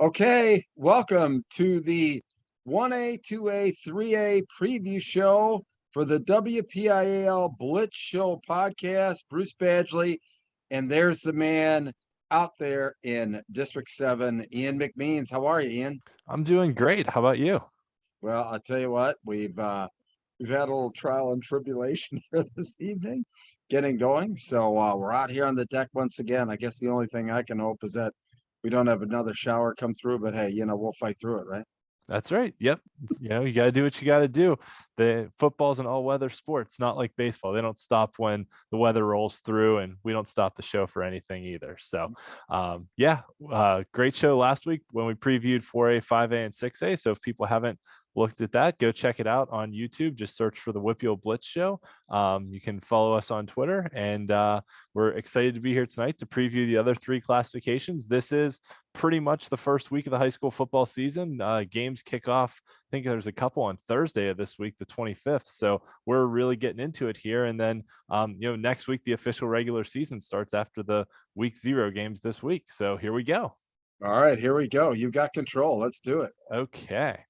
Okay, welcome to the 1A-2A-3A preview show for the WPIAL Blitz Show podcast. Bruce Badgley, and there's the man out there in District 7, Ian McMeans. How are you, Ian? I'm doing great. How about you? Well, I'll tell you what, we've had a little trial and tribulation here this evening, getting going. So we're out here on the deck once again. I guess the only thing I can hope is that we don't have another shower come through, but hey, we'll fight through it, right? That's right. Yep. You got to do what you got to do. The football's an all-weather sport. It's not like baseball. They don't stop when the weather rolls through, and we don't stop the show for anything either. So, great show last week when we previewed 4A, 5A, and 6A. So if people haven't looked at that, go check it out on YouTube. Just search for the Whitfield Blitz Show. You can follow us on Twitter, and we're excited to be here tonight to preview the other three classifications. This is pretty much the first week of the high school football season. Games kick off. I think there's a couple on Thursday of this week, the 25th. So we're really getting into it here. And then, next week, the official regular season starts after the week 0 games this week. So here we go. All right, here we go. You got control. Let's do it. Okay.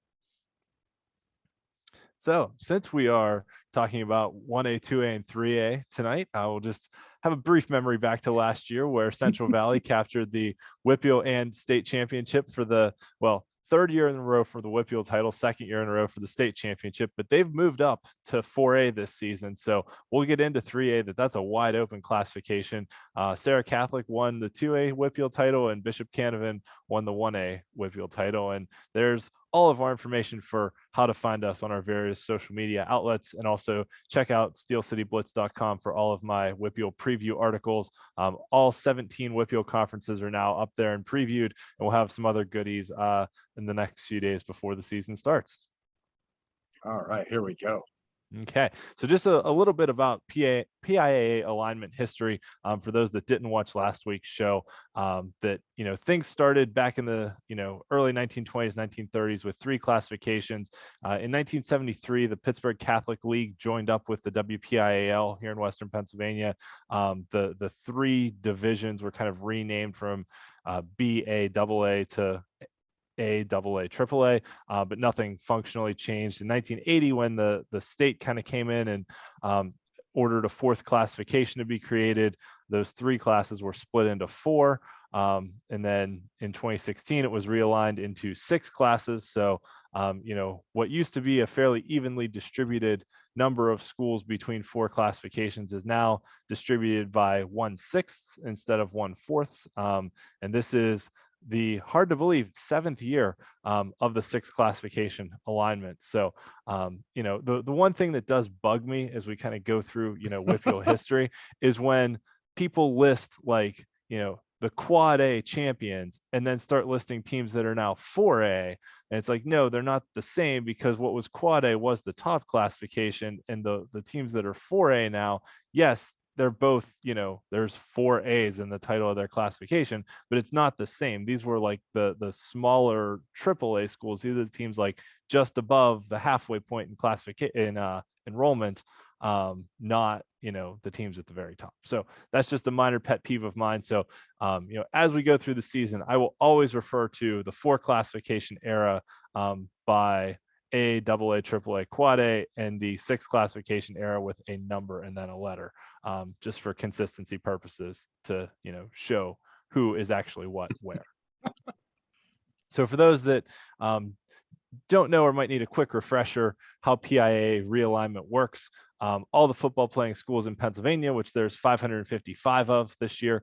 So since we are talking about 1A, 2A, and 3A tonight, I will just have a brief memory back to last year where Central Valley captured the Whitfield and state championship for the, third year in a row for the Whitfield title, second year in a row for the state championship, but they've moved up to 4A this season. So we'll get into 3A. That's a wide open classification. Sarah Catholic won the 2A Whitfield title, and Bishop Canavan won the 1A Whitfield title. And there's all of our information for how to find us on our various social media outlets, and also check out steelcityblitz.com for all of my Whitfield preview articles. All 17 Whitfield conferences are now up there and previewed, and we'll have some other goodies in the next few days before the season starts. All right, here we go. Okay, so just a little bit about PIAA alignment history for those that didn't watch last week's show. That things started back in the early 1920s, 1930s with three classifications. In 1973, the Pittsburgh Catholic League joined up with the WPIAL here in Western Pennsylvania. The three divisions were kind of renamed from BAAA to AAA, but nothing functionally changed. In 1980, when the state kind of came in and ordered a fourth classification to be created, those three classes were split into four. And then in 2016, it was realigned into six classes. So, what used to be a fairly evenly distributed number of schools between four classifications is now distributed by 1/6 instead of 1/4. And this is the hard to believe 7th year of the sixth classification alignment. So, the one thing that does bug me as we kind of go through, Whitfield history is when people list the quad A champions and then start listing teams that are now 4A. And it's like, no, they're not the same, because what was quad A was the top classification, and the teams that are 4A now, yes, they're both, there's 4 A's in the title of their classification, but it's not the same. These were like the smaller AAA schools. These are the teams like just above the halfway point in classification enrollment, not the teams at the very top. So that's just a minor pet peeve of mine. So as we go through the season, I will always refer to the four classification era by AA, AAA, Quad A, and the sixth classification era with a number and then a letter, just for consistency purposes to show who is actually what where. So for those that don't know or might need a quick refresher how PIAA realignment works, all the football playing schools in Pennsylvania, which there's 555 of this year,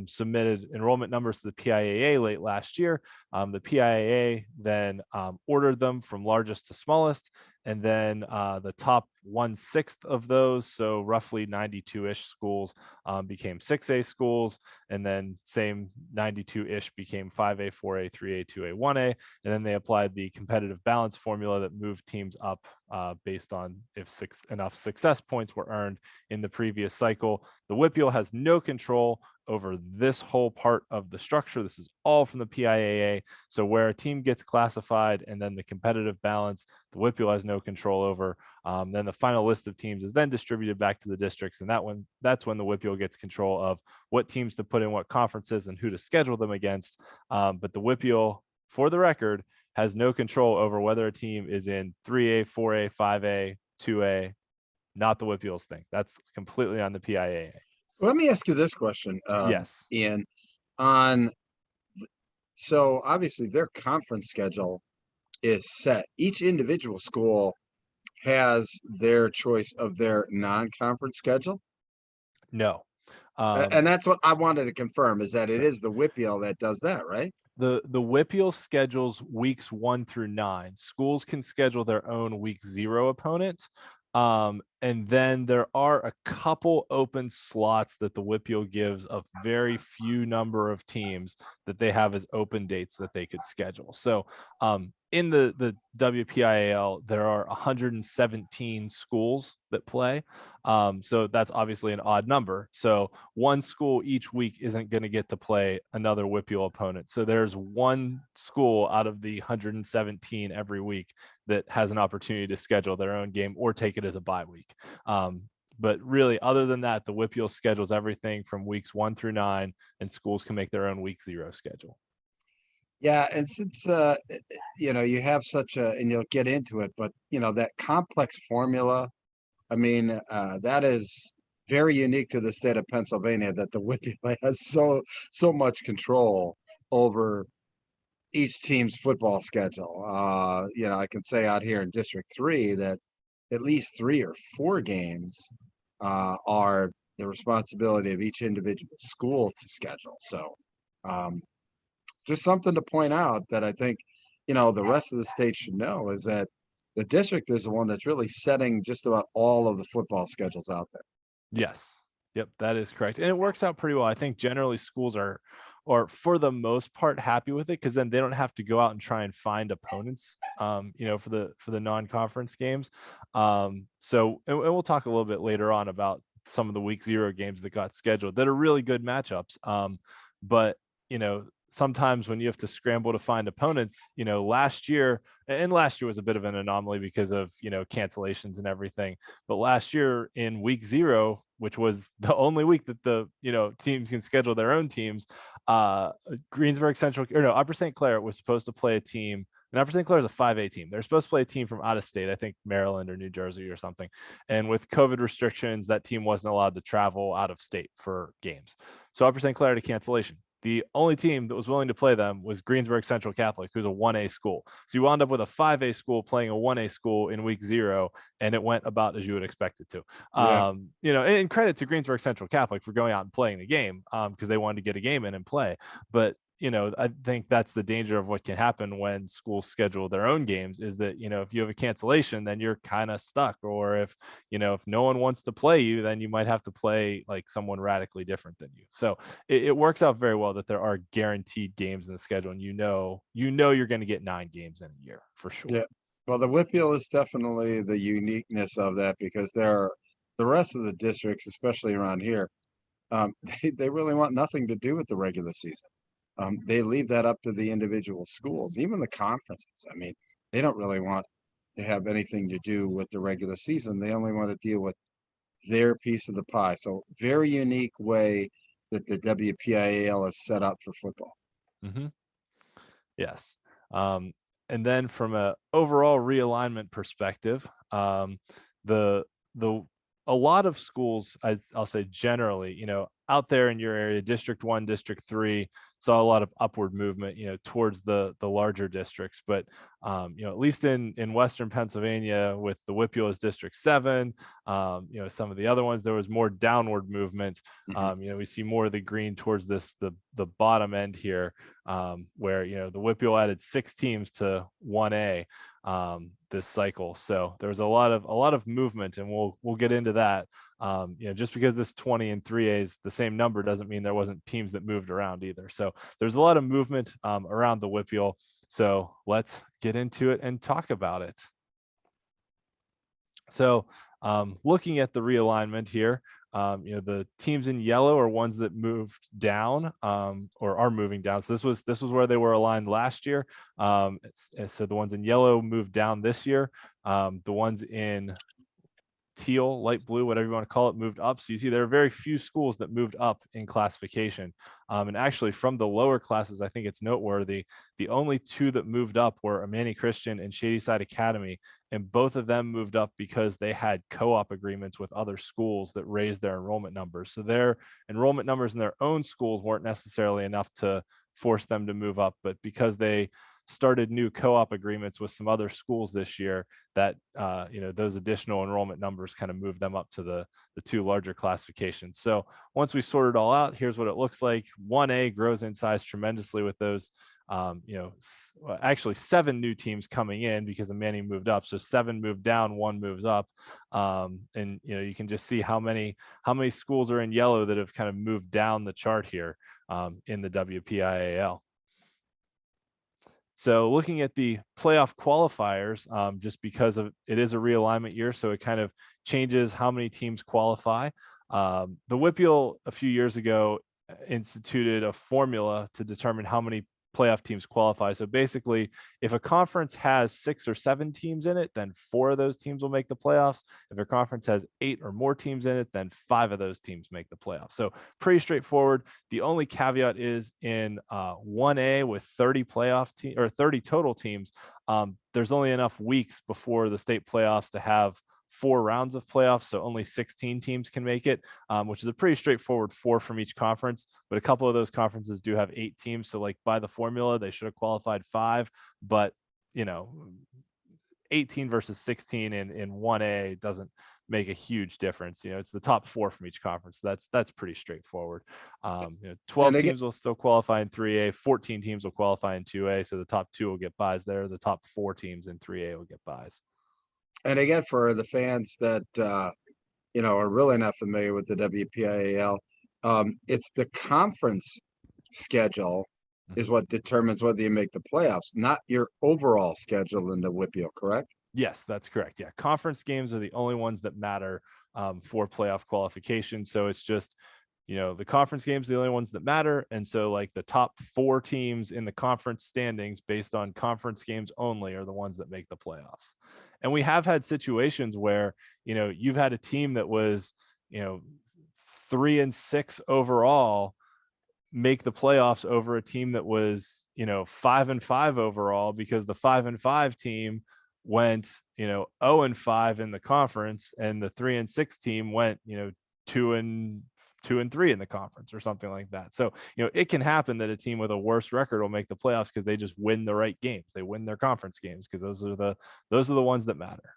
submitted enrollment numbers to the PIAA late last year. The PIAA then ordered them from largest to smallest, and then the top 1/6 of those, so roughly 92-ish schools, became 6A schools, and then same 92-ish became 5A, 4A, 3A, 2A, 1A, and then they applied the competitive balance formula that moved teams up based on if enough success points were earned in the previous cycle. The Whitfield has no control over this whole part of the structure. This is all from the PIAA. So where a team gets classified and then the competitive balance, the Whitfield has no control over. Then the final list of teams is then distributed back to the districts, and that's when the Whitfield gets control of what teams to put in what conferences and who to schedule them against. But the Whitfield for the record, has no control over whether a team is in 3A, 4A, 5A, 2A, not the Whitfields thing. That's completely on the PIAA. Let me ask you this question, Yes. Ian. On so obviously their conference schedule is set. Each individual school has their choice of their non-conference schedule. No. And that's what I wanted to confirm, is that it is the WPIAL that does that, right? The WPIAL schedules weeks 1 through 9. Schools can schedule their own week 0 opponent. And then there are a couple open slots that the WPIAL gives a very few number of teams that they have as open dates that they could schedule. So in the WPIAL, there are 117 schools that play. So that's obviously an odd number. So one school each week isn't going to get to play another WPIAL opponent. So there's one school out of the 117 every week that has an opportunity to schedule their own game or take it as a bye week. But really, other than that, the WPIAL schedules everything from weeks 1 through 9, and schools can make their own week 0 schedule. Yeah, and since you have such a, and you'll get into it, but that complex formula, I mean, that is very unique to the state of Pennsylvania, that the WPIAL has so much control over each team's football schedule. I can say out here in District 3 that at least 3 or 4 games are the responsibility of each individual school to schedule. So just something to point out that I think, the rest of the state should know, is that the district is the one that's really setting just about all of the football schedules out there. Yes. Yep, that is correct. And it works out pretty well. I think generally schools are, or for the most part, happy with it, because then they don't have to go out and try and find opponents, for the non-conference games. So and we'll talk a little bit later on about some of the week 0 games that got scheduled that are really good matchups. But sometimes when you have to scramble to find opponents, last year was a bit of an anomaly because of, cancellations and everything. But last year in week 0, which was the only week that the, teams can schedule their own teams, Greensburg Central, Upper St. Clair was supposed to play a team. And Upper St. Clair is a 5A team. They're supposed to play a team from out of state, I think Maryland or New Jersey or something. And with COVID restrictions, that team wasn't allowed to travel out of state for games. So Upper St. Clair had a cancellation. The only team that was willing to play them was Greensburg Central Catholic, who's a 1A school. So you wound up with a 5A school playing a 1A school in week 0, and it went about as you would expect it to. Yeah. And credit to Greensburg Central Catholic for going out and playing the game, because they wanted to get a game in and play. But I think that's the danger of what can happen when schools schedule their own games, is that, if you have a cancellation, then you're kind of stuck. Or if no one wants to play you, then you might have to play like someone radically different than you. So it works out very well that there are guaranteed games in the schedule, and you're going to get 9 games in a year for sure. Yeah. Well, the WPIAL is definitely the uniqueness of that, because the rest of the districts, especially around here, they really want nothing to do with the regular season. They leave that up to the individual schools, even the conferences. I mean, they don't really want to have anything to do with the regular season. They only want to deal with their piece of the pie. So very unique way that the WPIAL is set up for football. Mm-hmm. Yes. And then from a overall realignment perspective, a lot of schools, I'll say generally, out there in your area, District 1, District 3, saw a lot of upward movement, towards the larger districts. But, at least in Western Pennsylvania with the WPIAL as District 7, some of the other ones, there was more downward movement. We see more of the green towards the bottom end here, where, the WPIAL added 6 teams to 1A this cycle. So there was a lot of movement, and we'll get into that. Just because this 20 and 3A is the same number doesn't mean there wasn't teams that moved around either. So there's a lot of movement around the WPIAL. So let's get into it and talk about it. So looking at the realignment here, the teams in yellow are ones that moved down, or are moving down. So this was where they were aligned last year. So the ones in yellow moved down this year. The ones in teal, light blue, whatever you want to call it, moved up. So you see there are very few schools that moved up in classification. And actually from the lower classes, I think it's noteworthy, the only two that moved up were Amani Christian and Shadyside Academy. And both of them moved up because they had co-op agreements with other schools that raised their enrollment numbers. So their enrollment numbers in their own schools weren't necessarily enough to force them to move up, but because they started new co-op agreements with some other schools this year, that those additional enrollment numbers kind of moved them up to the two larger classifications. So once we sort it all out, here's what it looks like. 1A grows in size tremendously with those actually 7 new teams coming in because Amani moved up. So 7 moved down, 1 moves up. And you can just see how many schools are in yellow that have kind of moved down the chart here in the WPIAL. So looking at the playoff qualifiers, just because it is a realignment year, so it kind of changes how many teams qualify. The WPIAL a few years ago instituted a formula to determine how many playoff teams qualify. So basically, if a conference has 6 or 7 teams in it, then 4 of those teams will make the playoffs. If a conference has 8 or more teams in it, then 5 of those teams make the playoffs. So pretty straightforward. The only caveat is in 1A with 30 playoff teams or 30 total teams, there's only enough weeks before the state playoffs to have 4 rounds of playoffs, so only 16 teams can make it, which is a pretty straightforward 4 from each conference. But a couple of those conferences do have 8 teams, so like by the formula, they should have qualified 5. But 18 versus 16 in 1A doesn't make a huge difference. It's the top 4 from each conference. That's pretty straightforward. 12 teams will still qualify in 3A, 14 teams will qualify in 2A, so the top 2 will get buys there. The top 4 teams in 3A will get buys. And again, for the fans that are really not familiar with the WPIAL, it's the conference schedule is what determines whether you make the playoffs, not your overall schedule in the WPIAL, correct? Yes, that's correct. Yeah, conference games are the only ones that matter for playoff qualification. So it's just the conference games are the only ones that matter. And so like the top 4 teams in the conference standings based on conference games only are the ones that make the playoffs. And we have had situations where, you've had a team that was, 3-6 overall make the playoffs over a team that was, 5-5 overall, because the 5-5 team went, 0-5 in the conference, and the 3-6 team went, 2-3 in the conference or something like that. So, it can happen that a team with a worse record will make the playoffs because they just win the right games. They win their conference games because those are the ones that matter.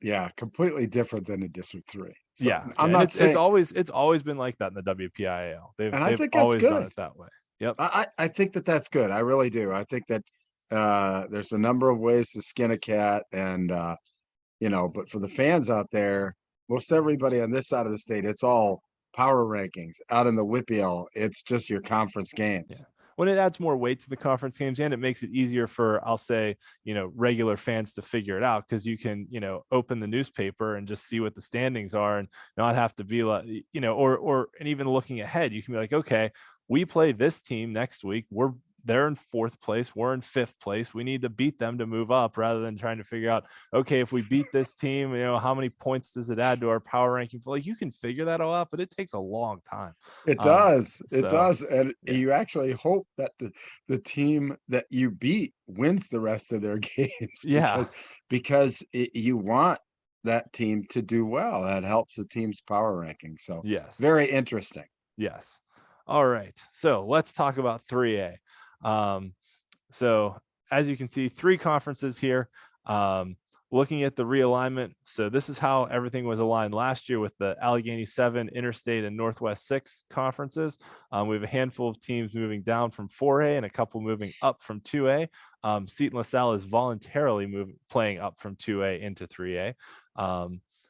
Yeah, completely different than a District 3. So Yeah, I'm not saying it's always been like that in the WPIAL. They've think that's always done good. it that way. Yep. I think that's good. I really do. I think that there's a number of ways to skin a cat, and but for the fans out there, most everybody on this side of the state, it's all power rankings. Out in the WPIAL, it's just your conference games. Yeah. When it adds more weight to the conference games, and it makes it easier for, I'll say, regular fans to figure it out, because you can, open the newspaper and just see what the standings are and not have to be like, and even looking ahead, you can be like, okay, we play this team next week. They're in 4th place. We're in 5th place. We need to beat them to move up, rather than trying to figure out, okay, if we beat this team, how many points does it add to our power ranking? Like, you can figure that all out, but it takes a long time. It does. It so, does. And yeah. you actually hope that the team that you beat wins the rest of their games. Yeah. Because you want that team to do well. That helps the team's power ranking. So yes. Very interesting. Yes. All right. So let's talk about 3A. So as you can see, 3 conferences here. Looking at the realignment, so this is how everything was aligned last year with the Allegheny 7, Interstate, and Northwest 6 conferences. We have a handful of teams moving down from 4A and a couple moving up from 2A. Seton LaSalle is voluntarily playing up from 2A into 3A.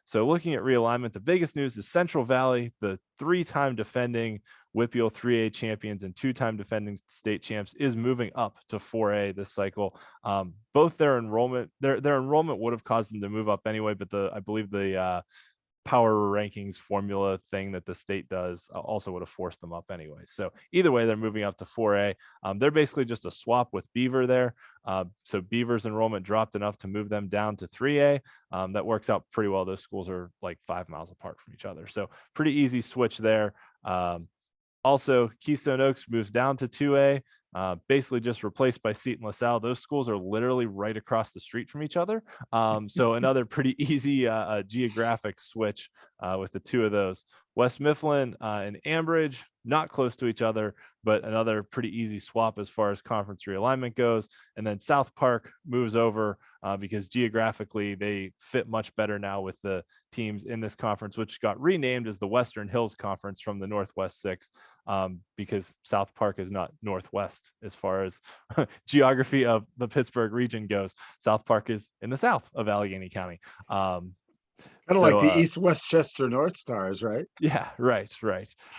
So looking at realignment, the biggest news is Central Valley, the 3-time defending WPIAL 3A champions and 2-time defending state champs, is moving up to 4A this cycle. Both their enrollment would have caused them to move up anyway, but I believe the power rankings formula thing that the state does also would have forced them up anyway. So either way, they're moving up to 4A. They're basically just a swap with Beaver there. So Beaver's enrollment dropped enough to move them down to 3A. That works out pretty well. Those schools are like 5 miles apart from each other. So pretty easy switch there. Also, Keystone Oaks moves down to 2A, basically just replaced by Seton LaSalle. Those schools are literally right across the street from each other. So another pretty easy geographic switch with the two of those. West Mifflin and Ambridge, not close to each other, but another pretty easy swap as far as conference realignment goes. And then South Park moves over because geographically they fit much better now with the teams in this conference, which got renamed as the Western Hills Conference from the Northwest Six, because South Park is not Northwest as far as geography of the Pittsburgh region goes. South Park is in the south of Allegheny County. Kind of like the East Westchester North Stars, right? Yeah, right.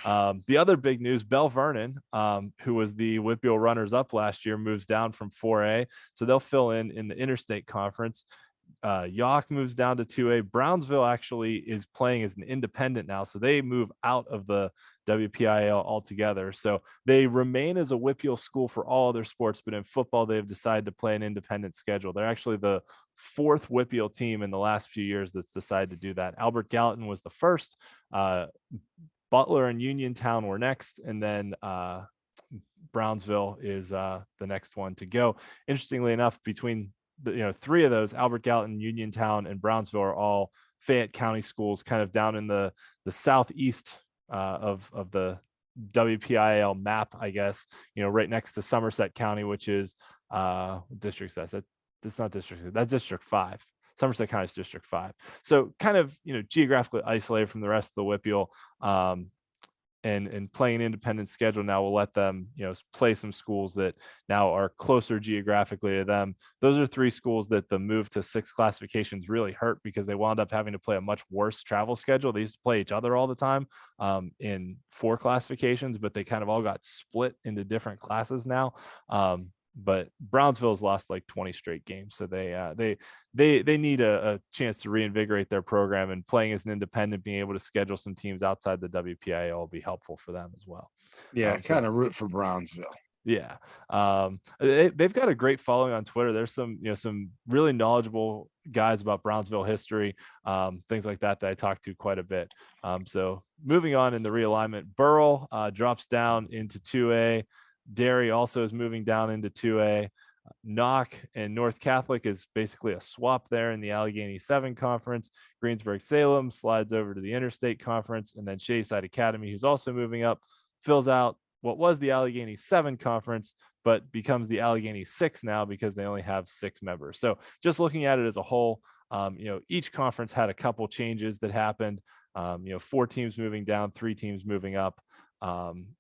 The other big news, Bell Vernon, who was the Whitfield runners up last year, moves down from 4A. So they'll fill in the interstate conference. Yawk moves down to 2A. Brownsville actually is playing as an independent now, so they move out of the WPIAL altogether. So they remain as a Whitfield school for all other sports, but in football, they've decided to play an independent schedule. They're actually the 4th Whitfield team in the last few years that's decided to do that. Albert Gallatin was the first. Butler and Uniontown were next, and then Brownsville is the next one to go. Interestingly enough, between the 3 of those, Albert Gallatin, Uniontown, and Brownsville, are all Fayette County schools, kind of down in the southeast of the WPIAL map, I guess. Right next to Somerset County, which is district that's not district, that's District 5. Somerset County is District 5. So kind of geographically isolated from the rest of the Whitfield. And playing an independent schedule now will let them, play some schools that now are closer geographically to them. Those are 3 schools that the move to 6 classifications really hurt because they wound up having to play a much worse travel schedule. They used to play each other all the time in 4 classifications, but they kind of all got split into different classes now. But Brownsville's lost like 20 straight games, so they need a chance to reinvigorate their program, and playing as an independent, being able to schedule some teams outside the WPIAL will be helpful for them as well. Yeah, kind of root for Brownsville. Yeah, they've got a great following on Twitter. There's some some really knowledgeable guys about Brownsville history, things like that I talk to quite a bit. So moving on in the realignment, Burrell drops down into 2A. Derry also is moving down into 2A. Knock and North Catholic is basically a swap there in the Allegheny 7 conference. Greensburg Salem slides over to the Interstate Conference, and then Shayside Academy, who's also moving up, fills out what was the Allegheny 7 conference, but becomes the Allegheny 6 now because they only have 6 members. So just looking at it as a whole, each conference had a couple changes that happened. 4 teams moving down, 3 teams moving up.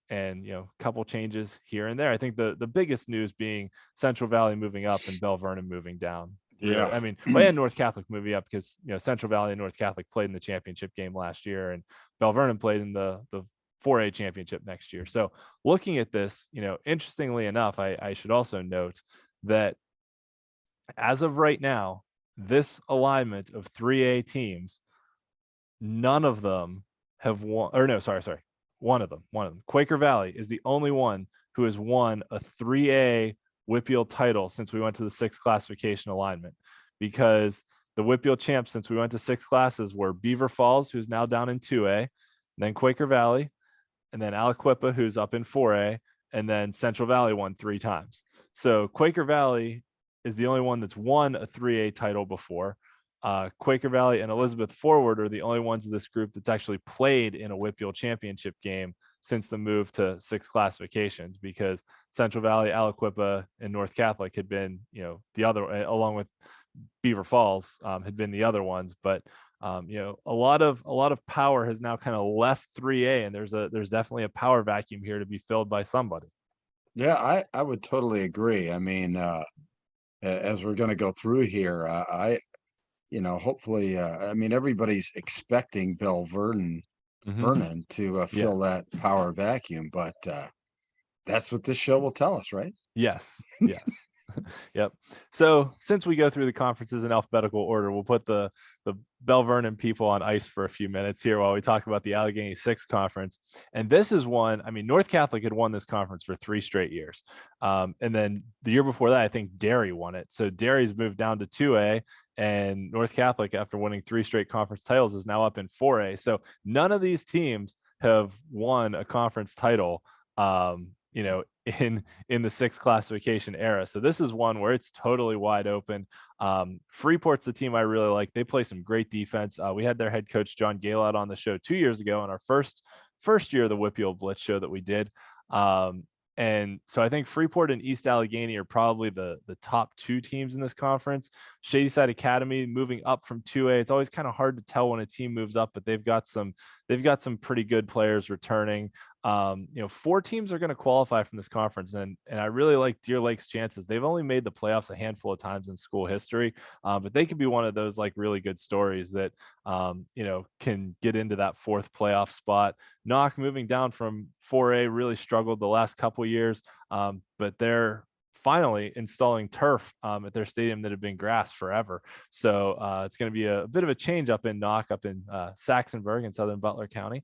And a couple changes here and there. I think the biggest news being Central Valley moving up and Bell Vernon moving down. Yeah, I mean, and North Catholic moving up because Central Valley and North Catholic played in the championship game last year, and Bell Vernon played in the 4A championship next year. So looking at this, interestingly enough, I should also note that as of right now, this alignment of 3A teams, none of them have won, or no, sorry. One of them. Quaker Valley is the only one who has won a 3A Whitfield title since we went to the 6 classification alignment, because the Whitfield champs since we went to 6 classes were Beaver Falls, who's now down in 2A, then Quaker Valley, and then Aliquippa, who's up in 4A, and then Central Valley won 3 times. So Quaker Valley is the only one that's won a 3A title before. Quaker Valley and Elizabeth Forward are the only ones in this group that's actually played in a Whitfield championship game since the move to 6 classifications, because Central Valley, Aliquippa, and North Catholic had been, the other, along with Beaver Falls, had been the other ones. But a lot of power has now kind of left 3A, and there's definitely a power vacuum here to be filled by somebody. Yeah, I would totally agree. I mean, as we're going to go through here, hopefully, everybody's expecting Bell Vernon to fill that power vacuum, but that's what this show will tell us, right? Yes. Yep. So since we go through the conferences in alphabetical order, we'll put the Bell Vernon people on ice for a few minutes here while we talk about the Allegheny Six Conference. And this is one, I mean, North Catholic had won this conference for 3 straight years. And then the year before that, I think Derry won it. So Derry's moved down to 2A, and North Catholic, after winning 3 straight conference titles, is now up in 4A. So none of these teams have won a conference title, you know, in the 6 classification era. So this is one where it's totally wide open. Freeport's the team I really like. They play some great defense. We had their head coach John Gaylord on the show 2 years ago on our first year of the Whitfield Blitz show that we did. And so I think Freeport and East Allegheny are probably the top 2 teams in this conference. Shadyside Academy moving up from 2A. It's always kind of hard to tell when a team moves up, but they've got some pretty good players returning. 4 teams are going to qualify from this conference, and I really like Deer Lake's chances. They've only made the playoffs a handful of times in school history, but they could be one of those like really good stories that can get into that 4th playoff spot. Knock, moving down from 4A, really struggled the last couple years, but they're finally installing turf at their stadium that had been grass forever. So it's going to be a bit of a change up in Knock, up in Saxonburg in southern Butler County,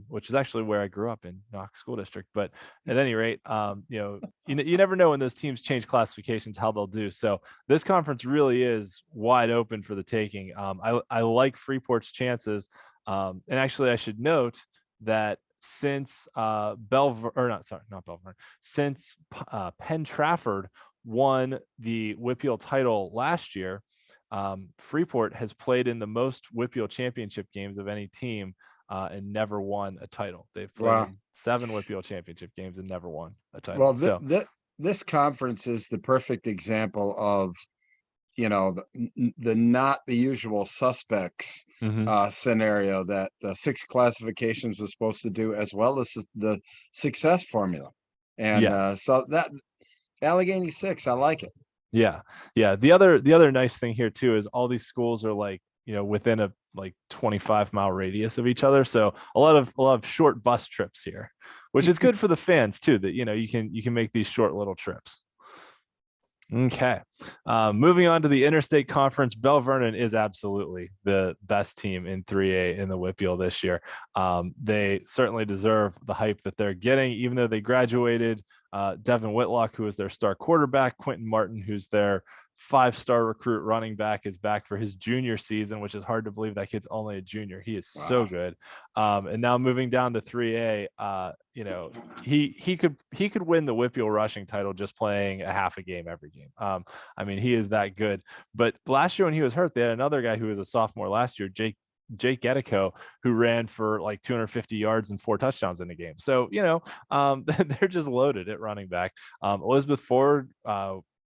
which is actually where I grew up, in Knock School District. But at any rate, you never know when those teams change classifications how they'll do. So this conference really is wide open for the taking. I like Freeport's chances, and actually I should note that since since Penn Trafford won the WPIAL title last year, Freeport has played in the most WPIAL championship games of any team and never won a title. They've played in 7 WPIAL championship games and never won a title. Well, this conference is the perfect example of the not the usual suspects scenario that the 6 classifications was supposed to do, as well as the success formula. And yes. So that Allegheny 6, I like it. Yeah. The other nice thing here too is all these schools are like, within a 25-mile radius of each other. So a lot of short bus trips here, which is good for the fans too, that you can make these short little trips. Okay. Moving on to the Interstate Conference, Bell Vernon is absolutely the best team in 3A in the WPIAL this year. They certainly deserve the hype that they're getting, even though they graduated Devin Whitlock, who is their star quarterback. Quentin Martin, who's their 5-star recruit running back, is back for his junior season, which is hard to believe. That kid's only a junior. He is so good. And now moving down to 3A, he could win the WPIAL rushing title just playing a half a game every game. I mean, he is that good. But last year when he was hurt, they had another guy who was a sophomore last year, Jake Gettico, who ran for like 250 yards and 4 touchdowns in the game. So, they're just loaded at running back. Elizabeth Ford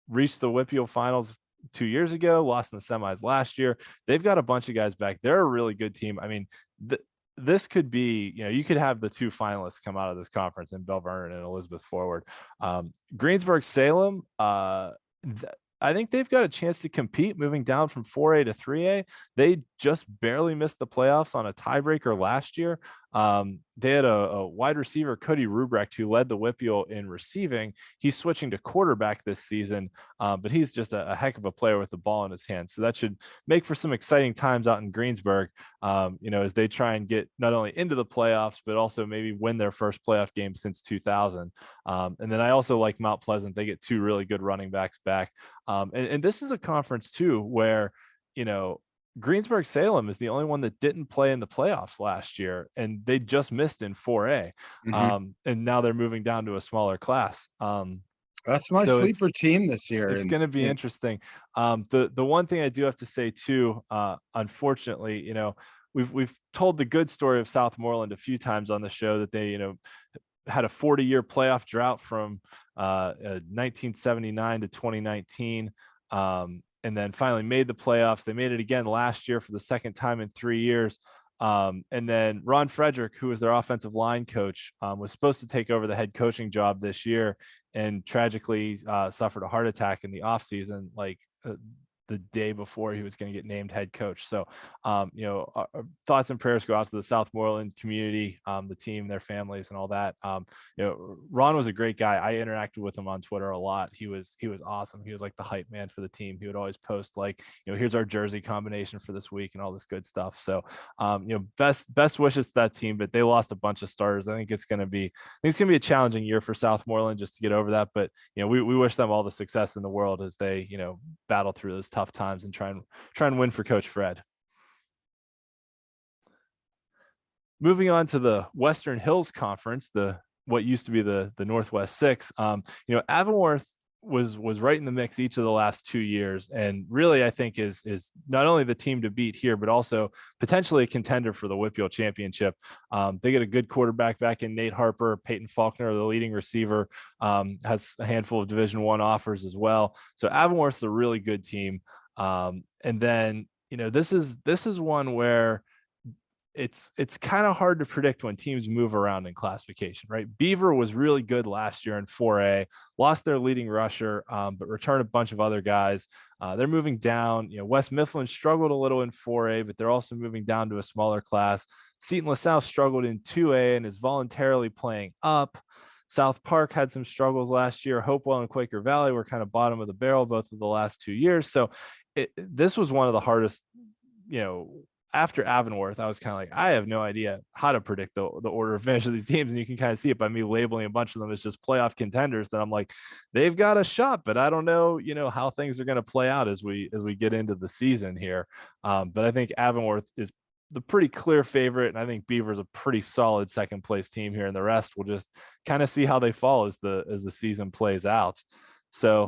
reached the WPIAL finals 2 years ago, lost in the semis last year. They've got a bunch of guys back. They're a really good team. I mean, this could be, you could have the 2 finalists come out of this conference in Bell Vernon and Elizabeth Forward. Greensburg Salem, I think they've got a chance to compete moving down from 4A to 3A. They just barely missed the playoffs on a tiebreaker last year. They had a wide receiver, Cody Rubrecht, who led the WPIAL in receiving. He's switching to quarterback this season, but he's just a heck of a player with the ball in his hands. So that should make for some exciting times out in Greensburg, as they try and get not only into the playoffs, but also maybe win their first playoff game since 2000. And then I also like Mount Pleasant. They get 2 really good running backs back. And this is a conference too, where, Greensburg Salem is the only one that didn't play in the playoffs last year, and they just missed in 4A. And now they're moving down to a smaller class. That's my sleeper team this year. It's going to be interesting. The one thing I do have to say too, unfortunately, we've told the good story of Southmoreland a few times on the show, that they, had a 40-year playoff drought from 1979 to 2019. And then finally made the playoffs. They made it again last year for the second time in 3 years. And then Ron Frederick, who was their offensive line coach, was supposed to take over the head coaching job this year, and tragically suffered a heart attack in the offseason. the day before he was going to get named head coach. So, you know, our thoughts and prayers go out to the Southmoreland community, the team, their families, and all that. You know, Ron was a great guy. I interacted with him on Twitter a lot. He was awesome. He was like the hype man for the team. He would always post like, you know, here's our jersey combination for this week and all this good stuff. So, you know, best wishes to that team, but they lost a bunch of starters. I think it's going to be a challenging year for Southmoreland just to get over that. But, you know, we wish them all the success in the world as they, you know, battle through those tough times and try and win for Coach Fred. Moving on to the Western Hills Conference, what used to be the Northwest Six. You know, Avonworth was right in the mix each of the last 2 years, and really I think is not only the team to beat here, but also potentially a contender for the Whitfield championship. They get a good quarterback back in Nate Harper. Peyton Faulkner, the leading receiver, has a handful of Division I offers as well. So Avonworth's a really good team. And then, you know, this is one where it's kind of hard to predict when teams move around in classification, right? Beaver was really good last year in 4A, lost their leading rusher, but returned a bunch of other guys. They're moving down. You know, West Mifflin struggled a little in 4A, but they're also moving down to a smaller class. Seton LaSalle struggled in 2A and is voluntarily playing up. South Park had some struggles last year. Hopewell and Quaker Valley were kind of bottom of the barrel both of the last 2 years. So this was one of the hardest, you know. After Avonworth, I was kind of like, I have no idea how to predict the order of finish of these teams. And you can kind of see it by me labeling a bunch of them as just playoff contenders, that I'm like, they've got a shot, but I don't know, you know, how things are going to play out as we get into the season here. But I think Avonworth is the pretty clear favorite. And I think Beaver's a pretty solid second place team here. And the rest will just kind of see how they fall as the season plays out. So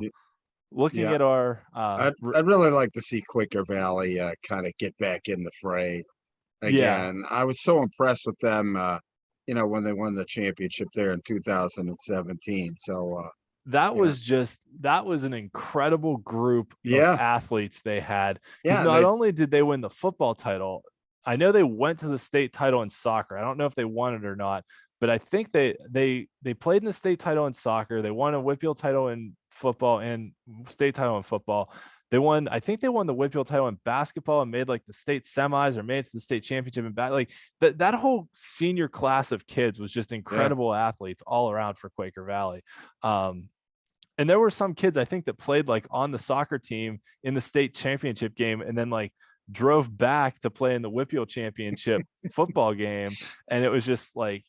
looking at our I'd really like to see Quaker Valley kind of get back in the fray again. I was so impressed with them, you know, when they won the championship there in 2017. So that was an incredible group of athletes they had. Because not only did they win the football title, I know they went to the state title in soccer. I don't know if they won it or not, but I think they played in the state title in soccer. They won a Whitfield title in football and state title in football. I think they won the Whitfield title in basketball and made like the state semis or made it to the state championship in like that whole senior class of kids was just incredible athletes all around for Quaker Valley. And there were some kids I think that played like on the soccer team in the state championship game and then like drove back to play in the Whitfield championship football game. And it was just like,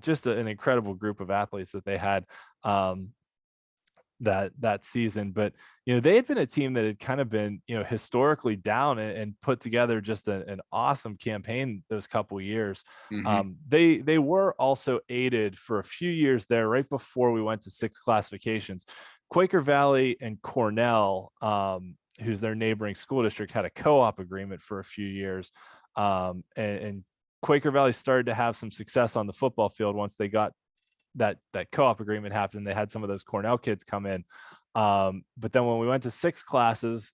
just an incredible group of athletes that they had that season. But, you know, they had been a team that had kind of been, you know, historically down and put together just an awesome campaign those couple of years. They were also aided for a few years there right before we went to 6 classifications. Quaker Valley and Cornell, who's their neighboring school district, had a co-op agreement for a few years. And Quaker Valley started to have some success on the football field once they got that co-op agreement happened. They had some of those Cornell kids come in. But then when we went to 6 classes,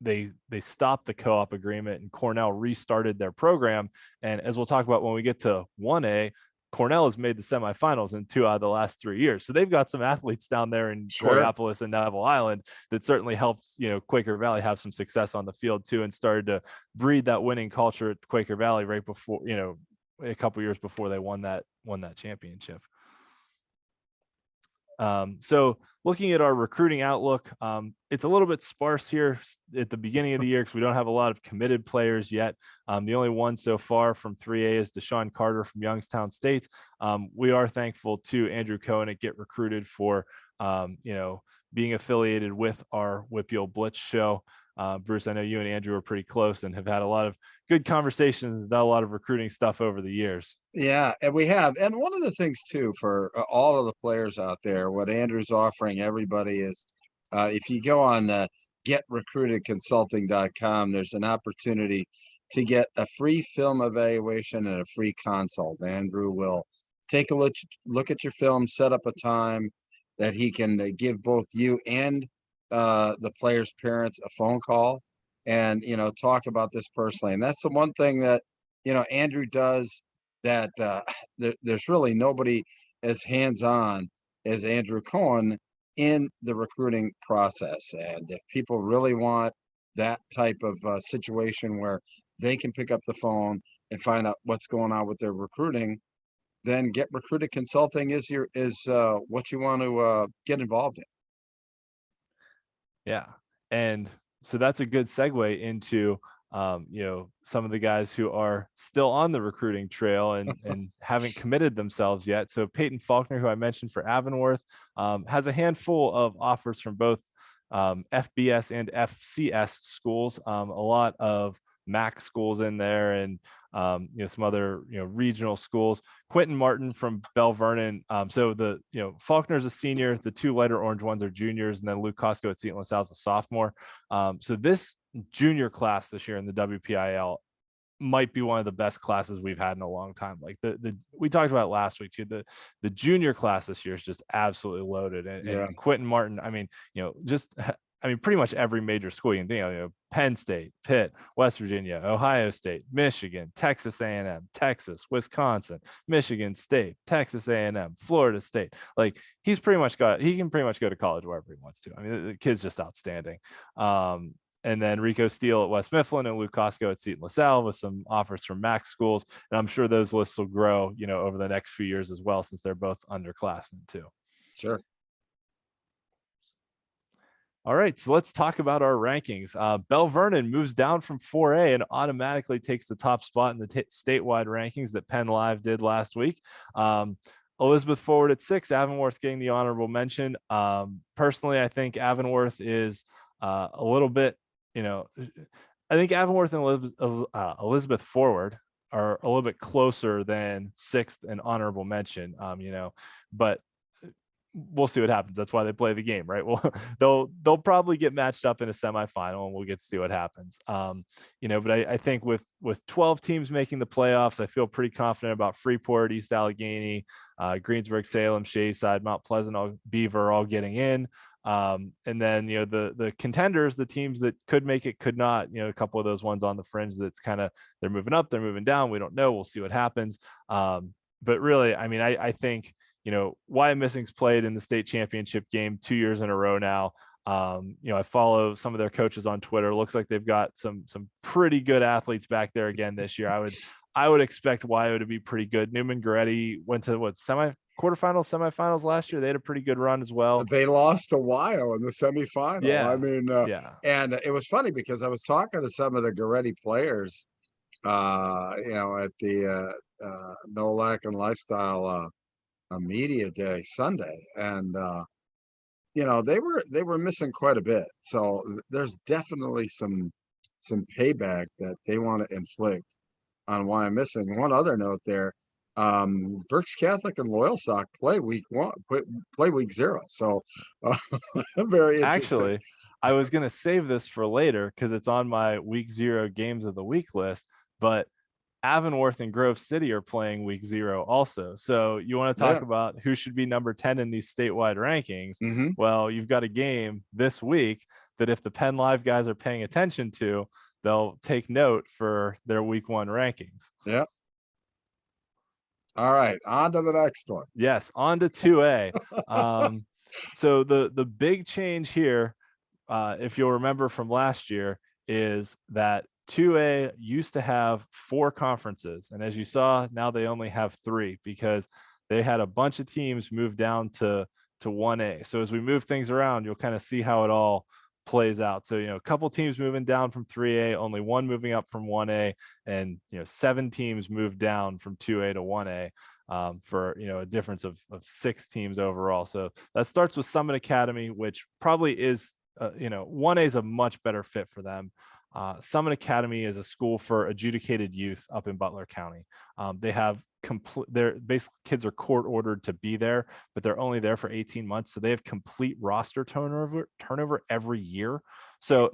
they stopped the co-op agreement and Cornell restarted their program. And as we'll talk about when we get to 1A, Cornell has made the semifinals in 2 out of the last 3 years. So they've got some athletes down there in Coraopolis and Neville Island that certainly helped, you know, Quaker Valley have some success on the field too, and started to breed that winning culture at Quaker Valley right before, you know, a couple years before they won that championship. So looking at our recruiting outlook, it's a little bit sparse here at the beginning of the year because we don't have a lot of committed players yet. The only one so far from 3A is Deshaun Carter from Youngstown State. We are thankful to Andrew Cohen at Get Recruited for, you know, being affiliated with our Whitfield Blitz show. Bruce, I know you and Andrew are pretty close and have had a lot of good conversations, done a lot of recruiting stuff over the years. Yeah, and we have. And one of the things too, for all of the players out there, what Andrew's offering everybody is, if you go on getrecruitedconsulting.com, there's an opportunity to get a free film evaluation and a free consult. Andrew will take a look at your film, set up a time that he can give both you and the players' parents a phone call and, you know, talk about this personally. And that's the one thing that, you know, Andrew does that there's really nobody as hands-on as Andrew Cohen in the recruiting process. And if people really want that type of situation where they can pick up the phone and find out what's going on with their recruiting, then Get Recruited Consulting is what you want to get involved in. Yeah. And so that's a good segue into, some of the guys who are still on the recruiting trail and haven't committed themselves yet. So Peyton Faulkner, who I mentioned for Avonworth, has a handful of offers from both FBS and FCS schools, a lot of MAC schools in there, and some other regional schools. Quentin Martin from Bell Vernon. So Faulkner's a senior, the two lighter orange ones are juniors, and then Luke Costco at St. LaSalle's a sophomore. So this junior class this year in the WPIAL might be one of the best classes we've had in a long time. Like we talked about last week too. The junior class this year is just absolutely loaded. And Quentin Martin, pretty much every major school you can think of, Penn State, Pitt, West Virginia, Ohio State, Michigan, Texas A&M, Texas, Wisconsin, Michigan State, Texas A&M, Florida State. Like he can pretty much go to college wherever he wants to. I mean, the kid's just outstanding. And then Rico Steele at West Mifflin and Luke Costco at Seton LaSalle with some offers from MAC schools. And I'm sure those lists will grow, over the next few years as well, since they're both underclassmen too. Sure. All right, so let's talk about our rankings. Bell Vernon moves down from 4A and automatically takes the top spot in the statewide rankings that Penn Live did last week. Elizabeth Forward at 6, Avonworth getting the honorable mention. Personally, I think Avonworth is a little bit, I think Avonworth and Elizabeth Forward are a little bit closer than 6th and honorable mention, but we'll see what happens. That's why they play the game, right? Well, they'll probably get matched up in a semifinal, and we'll get to see what happens. But I think with 12 teams making the playoffs, I feel pretty confident about Freeport, East Allegheny, Greensburg, Salem, Shayside, Mount Pleasant, Beaver all getting in. And then, the contenders, the teams that could make it, could not, a couple of those ones on the fringe that's kind of, they're moving up, they're moving down. We don't know. We'll see what happens. But really, I think, Wyatt Missing's played in the state championship game 2 years in a row now. I follow some of their coaches on Twitter. Looks like they've got some pretty good athletes back there again this year. I would expect Wyo to be pretty good. Newman Goretti went to quarterfinals, semifinals last year. They had a pretty good run as well. They lost to Wyo in the semifinal. Yeah. And it was funny because I was talking to some of the Goretti players, at the Nolak and Lifestyle media day Sunday, and they were missing quite a bit. So there's definitely some payback that they want to inflict on why I'm missing. One other note there, Berks Catholic and Loyalsock play week 0. So very interesting. Actually, I was going to save this for later because it's on my week 0 games of the week list, but Avonworth and Grove City are playing week 0 also. So you want to talk about who should be number 10 in these statewide rankings? Mm-hmm. Well, you've got a game this week that if the Penn Live guys are paying attention to, they'll take note for their week 1 rankings. Yeah. All right, on to the next one. Yes, on to 2A. So the big change here, if you'll remember from last year, is that 2A used to have 4 conferences, and as you saw, now they only have 3 because they had a bunch of teams move down to 1A. So as we move things around, you'll kind of see how it all plays out. So a couple teams moving down from 3A, only 1 moving up from 1A, and 7 teams moved down from 2A to 1A, for a difference of 6 teams overall. So that starts with Summit Academy, which probably is 1A is a much better fit for them. Summit Academy is a school for adjudicated youth up in Butler County. They have they're basically, kids are court ordered to be there, but they're only there for 18 months. So they have complete roster turnover every year. So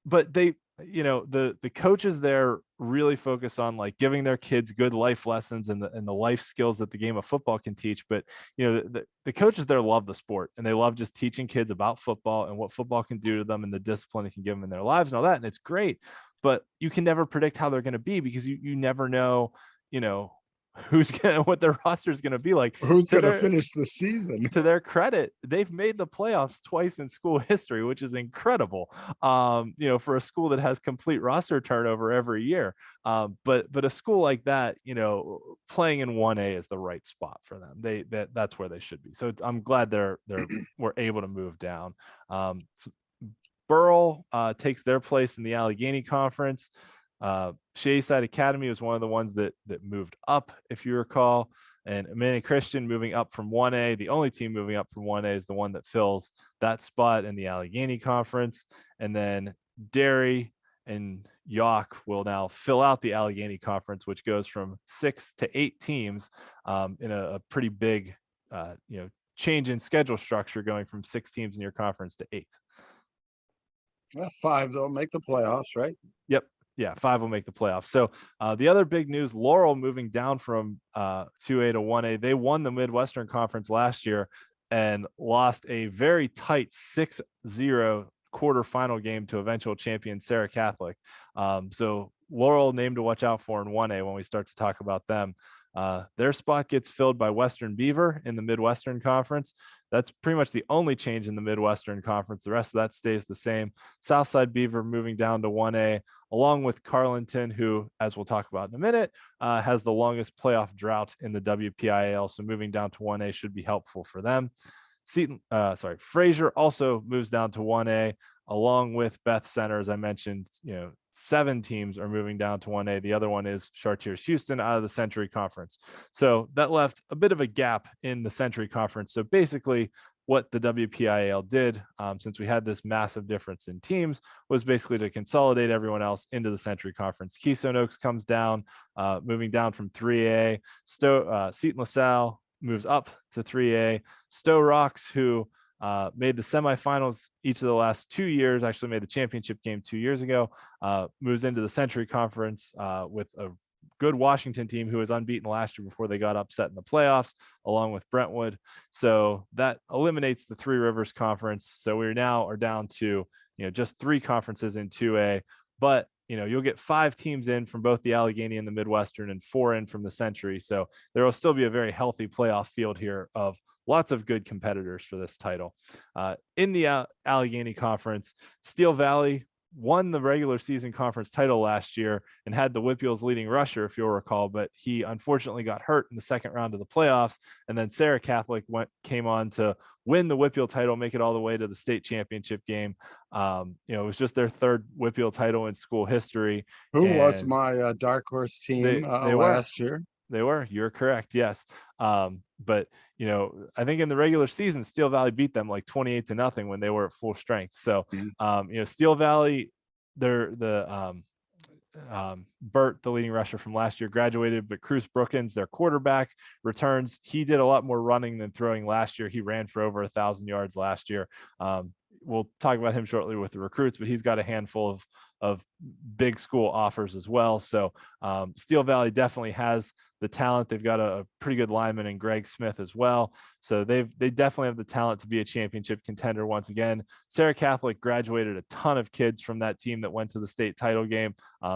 but they, the coaches there really focus on like giving their kids good life lessons and the life skills that the game of football can teach. But the coaches there love the sport, and they love just teaching kids about football and what football can do to them and the discipline it can give them in their lives and all that. And it's great, but you can never predict how they're going to be because you never know, what their roster is going to be like. Who's going to finish the season? To their credit, they've made the playoffs twice in school history, which is incredible. For a school that has complete roster turnover every year. But a school like that, playing in 1A is the right spot for them. That's where they should be. So I'm glad we're able to move down. Burrell takes their place in the Allegheny Conference. Shayside Academy was one of the ones that moved up, if you recall. And Amani Christian moving up from 1A. The only team moving up from 1A is the one that fills that spot in the Allegheny Conference. And then Derry and York will now fill out the Allegheny Conference, which goes from 6 to 8 teams in a pretty big change in schedule structure, going from 6 teams in your conference to 8. 5 though make the playoffs, right? Yep. Yeah, 5 will make the playoffs. So the other big news, Laurel moving down from 2A to 1A. They won the Midwestern Conference last year and lost a very tight 6-0 quarterfinal game to eventual champion Sarah Catholic. So Laurel, name to watch out for in 1A when we start to talk about them. Their spot gets filled by Western Beaver in the Midwestern Conference. That's pretty much the only change in the Midwestern Conference. The rest of that stays the same. Southside Beaver moving down to 1A, along with Carlinton, who, as we'll talk about in a minute, has the longest playoff drought in the WPIAL. So moving down to 1A should be helpful for them. Fraser also moves down to 1A, along with Beth Center. As I mentioned, 7 teams are moving down to 1A. The other one is Chartiers Houston out of the Century Conference. So that left a bit of a gap in the Century Conference. So basically what the WPIAL did, since we had this massive difference in teams, was basically to consolidate everyone else into the Century Conference. Keystone Oaks comes down, moving down from 3A. Seton LaSalle moves up to 3A. Stowe Rocks, who made the semifinals each of the last 2 years, actually made the championship game 2 years ago, moves into the Century Conference with a good Washington team who was unbeaten last year before they got upset in the playoffs, along with Brentwood. So that eliminates the Three Rivers Conference. So we now are down to just 3 conferences in 2A, but you'll get 5 teams in from both the Allegheny and the Midwestern and 4 in from the Century. So there will still be a very healthy playoff field here of lots of good competitors for this title. In the Allegheny Conference, Steel Valley won the regular season conference title last year and had the Whitfield's leading rusher, if you'll recall, but he unfortunately got hurt in the second round of the playoffs. And then Sarah Catholic came on to win the Whitfield title, make it all the way to the state championship game. It was just their 3rd Whitfield title in school history. Who was my dark horse team last year? They were. You're correct. Yes. But I think in the regular season, Steel Valley beat them like 28-0 when they were at full strength. So, Steel Valley, Bert, the leading rusher from last year, graduated, but Cruz Brookins, their quarterback, returns. He did a lot more running than throwing last year. He ran for over 1,000 yards last year. We'll talk about him shortly with the recruits, but he's got a handful of big school offers as well. So Steel Valley definitely has the talent. They've got a pretty good lineman in Greg Smith as well. So they definitely have the talent to be a championship contender once again. Sarah Catholic graduated a ton of kids from that team that went to the state title game.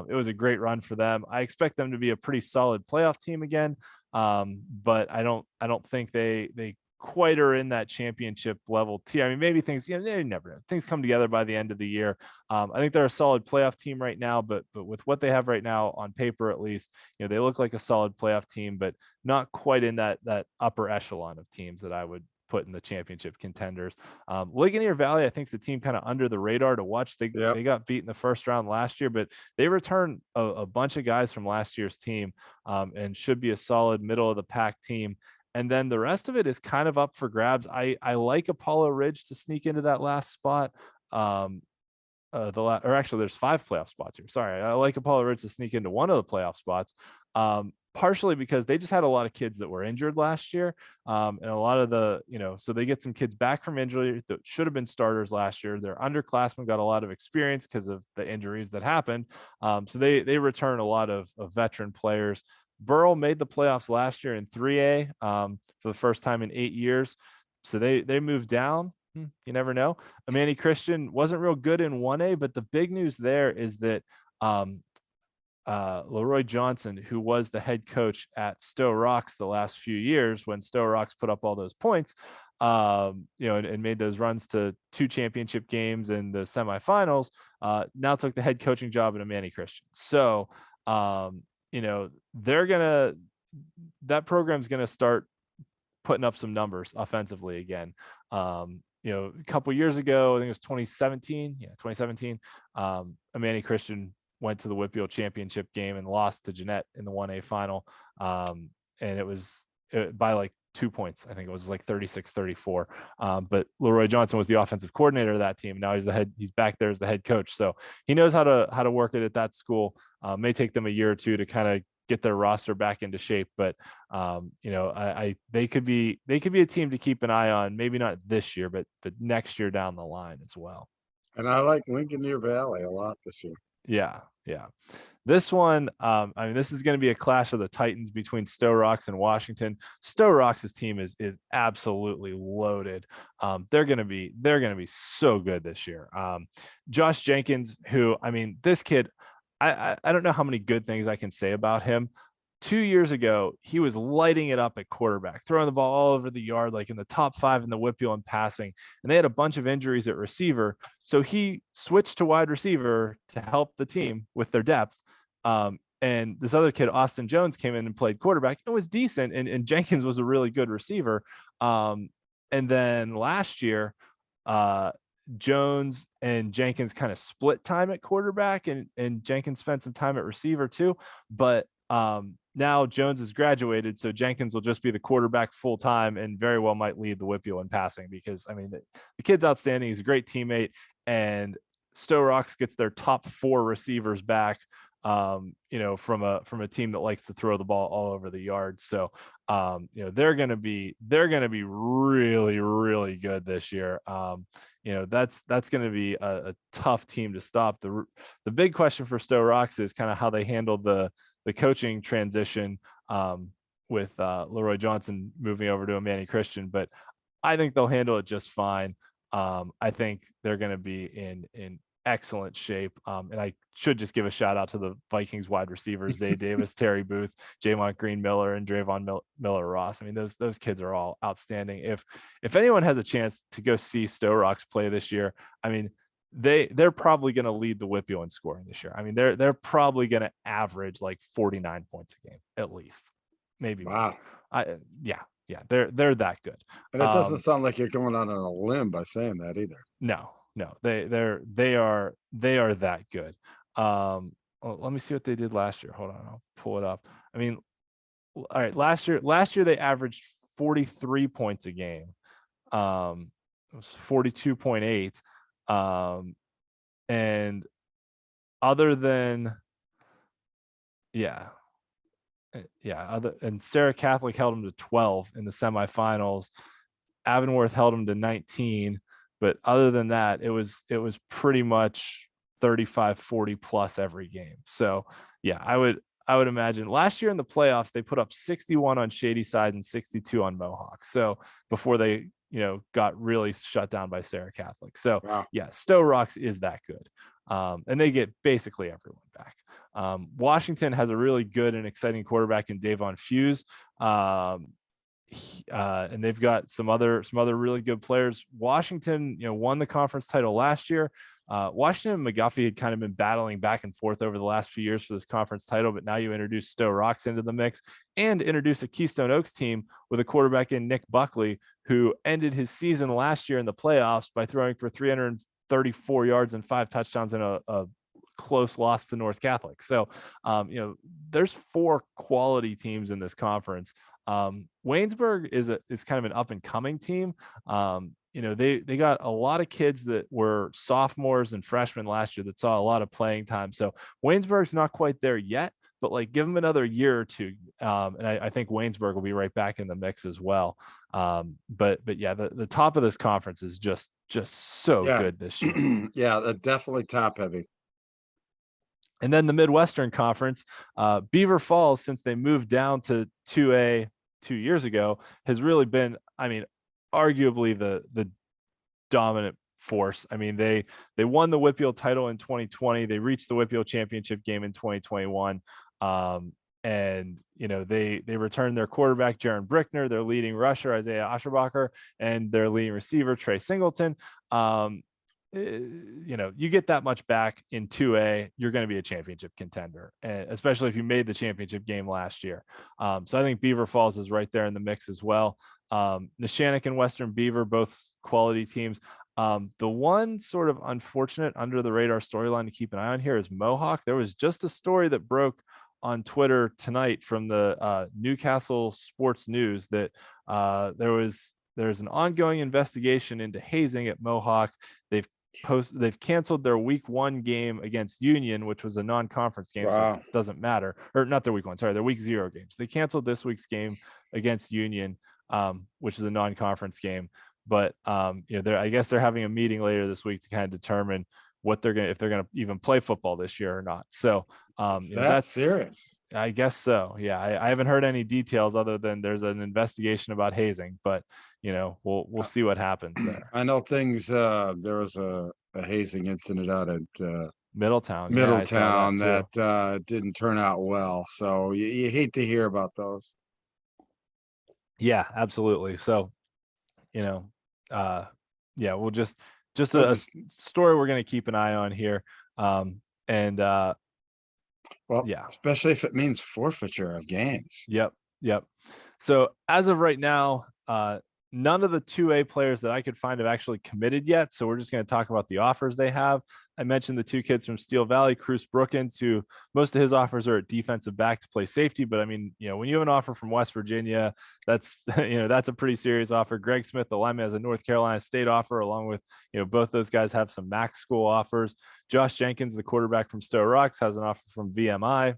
It was a great run for them. I expect them to be a pretty solid playoff team again. But I don't think they quite are in that championship level tier. I mean, maybe things, they never know. Things come together by the end of the year. I think they're a solid playoff team right now, but with what they have right now on paper, at least, they look like a solid playoff team, but not quite in that upper echelon of teams that I would put in the championship contenders. Ligonier Valley, I think, is a team kind of under the radar to watch. They got beat in the first round last year, but they returned a bunch of guys from last year's team and should be a solid middle of the pack team. And then the rest of it is kind of up for grabs. I like Apollo Ridge to sneak into that last spot. Actually, there's 5 playoff spots here. Sorry. I like Apollo Ridge to sneak into one of the playoff spots. Partially because they just had a lot of kids that were injured last year. And a lot of so they get some kids back from injury that should have been starters last year. Their underclassmen got a lot of experience because of the injuries that happened. So they return a lot of veteran players. Burrell made the playoffs last year in 3A for the first time in 8 years. So they moved down. You never know. Amani Christian wasn't real good in 1A, but the big news there is that Leroy Johnson, who was the head coach at Stowe Rocks the last few years when Stowe Rocks put up all those points, and made those runs to 2 championship games and the semifinals, now took the head coaching job at Amani Christian. So, that program's going to start putting up some numbers offensively again. A couple years ago, I think it was 2017. Yeah, 2017. Amani Christian went to the Whitfield championship game and lost to Jeanette in the 1A final. And it was by like 2 points. I think it was like 36-34. But Leroy Johnson was the offensive coordinator of that team. Now he's back there as the head coach. So he knows how to work it at that school. May take them a year or two to kind of get their roster back into shape, but they could be a team to keep an eye on, maybe not this year, but next year down the line as well. And I like Ligonier Valley a lot this year. Yeah. This one, this is going to be a clash of the Titans between Stowe Rocks and Washington. Stowe Rocks' team is absolutely loaded. They're going to be so good this year. Josh Jenkins, who, this kid, I don't know how many good things I can say about him. 2 years ago, he was lighting it up at quarterback, throwing the ball all over the yard, like in the top 5 in the Whitfield in passing. And they had a bunch of injuries at receiver. So he switched to wide receiver to help the team with their depth. And this other kid, Austin Jones, came in and played quarterback and was decent. And Jenkins was a really good receiver. And then last year, Jones and Jenkins kind of split time at quarterback, and Jenkins spent some time at receiver too. But now Jones has graduated, so Jenkins will just be the quarterback full time and very well might lead the Whitfield in passing, because the kid's outstanding. He's a great teammate, and Stowe Rocks gets their top 4 receivers back, from a team that likes to throw the ball all over the yard. So they're going to be really, really good this year. That's going to be a tough team to stop. The big question for Stowe Rocks is kind of how they handled the coaching transition with Leroy Johnson moving over to Amani Christian, but I think they'll handle it just fine. I think they're going to be in excellent shape. And I should just give a shout out to the Vikings wide receivers, Zay Davis, Terry Booth, Jamont Green Miller, and Drayvon Miller Ross. Those kids are all outstanding. If anyone has a chance to go see Stowe Rocks play this year, they're probably going to lead the Whitfield in scoring this year. They're probably going to average like 49 points a game at least, maybe. Wow. Yeah, they're that good. And it doesn't sound like you're going out on a limb by saying that either. No, they are that good. Let me see what they did last year. Hold on, I'll pull it up. All right, last year they averaged 43 points a game. It was 42.8. And other than Sarah Catholic held them to 12 in the semifinals. Avonworth held them to 19, but other than that, it was pretty much 35-40 plus every game. So yeah, I would imagine last year in the playoffs they put up 61 on Shady Side and 62 on Mohawk. So before they got really shut down by Sarah Catholic. So wow. Yeah, Stowe Rocks is that good. And they get basically everyone back. Washington has a really good and exciting quarterback in Davon Fuse. And they've got some other really good players. Washington, won the conference title last year. Washington and McGuffey had kind of been battling back and forth over the last few years for this conference title, but now you introduce Stowe Rocks into the mix and introduce a Keystone Oaks team with a quarterback in Nick Buckley, who ended his season last year in the playoffs by throwing for 334 yards and 5 touchdowns in a close loss to North Catholic. So, there's 4 quality teams in this conference. Waynesburg is kind of an up and coming team. They got a lot of kids that were sophomores and freshmen last year that saw a lot of playing time. So Waynesburg's not quite there yet, but give them another year or two. And I think Waynesburg will be right back in the mix as well. But yeah, the top of this conference is just so good this year. Yeah, they're definitely top heavy. And then the Midwestern Conference, Beaver Falls, since they moved down to 2A 2 years ago, has really been, arguably the dominant force. I mean, they won the Whitfield title in 2020. They reached the Whitfield championship game in 2021. And they returned their quarterback Jaron Brickner, their leading rusher Isaiah Ascherbacher, and their leading receiver Trey Singleton. You get that much back in 2A, you're going to be a championship contender, and especially if you made the championship game last year. So I think Beaver Falls is right there in the mix as well. Neshannock and Western Beaver, both quality teams. The one sort of unfortunate under the radar storyline to keep an eye on here is Mohawk. There was just a story that broke on Twitter tonight from the Newcastle Sports News that there's an ongoing investigation into hazing at Mohawk. They've canceled their week 1 game against Union, which was a non-conference game. Wow. So it doesn't matter, or not their week 1, sorry, their week 0 games. They canceled this week's game against Union, which is a non-conference game. But I guess they're having a meeting later this week to kind of determine if they're going to even play football this year or not. So that's serious. I guess so. Yeah. I haven't heard any details other than there's an investigation about hazing, but we'll see what happens there. I know things, there was a hazing incident out at Middletown that didn't turn out well. So you hate to hear about those. Yeah, absolutely. So, we'll just a story we're going to keep an eye on here. Especially if it means forfeiture of games. Yep. So as of right now, none of the 2A players that I could find have actually committed yet. So we're just going to talk about the offers they have. I mentioned the 2 kids from Steel Valley, Cruz Brookins, who most of his offers are at defensive back to play safety. But I mean, when you have an offer from West Virginia, that's a pretty serious offer. Greg Smith, the lineman, has a North Carolina State offer, along with, both those guys have some MAC school offers. Josh Jenkins, the quarterback from Stowe Rocks, has an offer from VMI.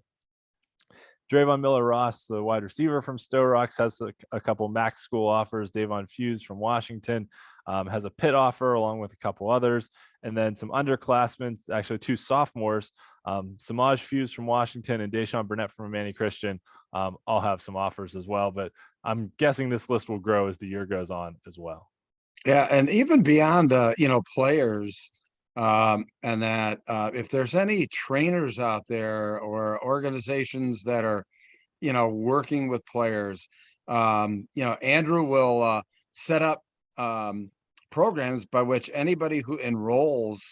Drayvon Miller-Ross, the wide receiver from Stowe Rocks, has a couple MAC school offers. Davon Fuse from Washington has a Pitt offer, along with a couple others. And then some underclassmen, actually 2 sophomores, Samaj Fuse from Washington and Deshaun Burnett from Manny Christian, all have some offers as well. But I'm guessing this list will grow as the year goes on as well. Yeah, and even beyond, players, and that if there's any trainers out there or organizations that are, working with players, Andrew will set up programs by which anybody who enrolls,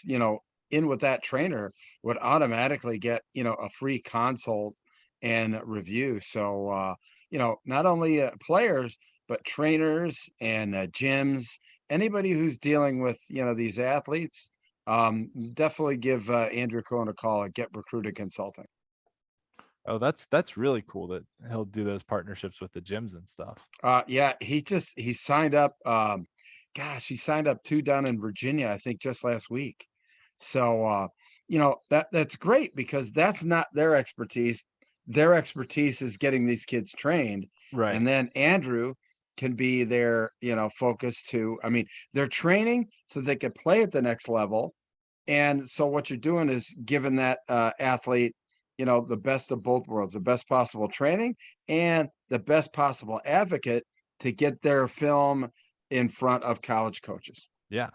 in with that trainer would automatically get, a free consult and review. So, not only players, but trainers and gyms, anybody who's dealing with, these athletes. Definitely give Andrew Cohen a call at Get Recruited Consulting. Oh, that's really cool that he'll do those partnerships with the gyms and stuff. Yeah, he signed up. He signed up 2 down in Virginia, I think, just last week. So that's great, because that's not their expertise. Their expertise is getting these kids trained, right? And then Andrew can be their, focus to, they're training so they can play at the next level. And so what you're doing is giving that athlete, the best of both worlds, the best possible training and the best possible advocate to get their film in front of college coaches. Yeah.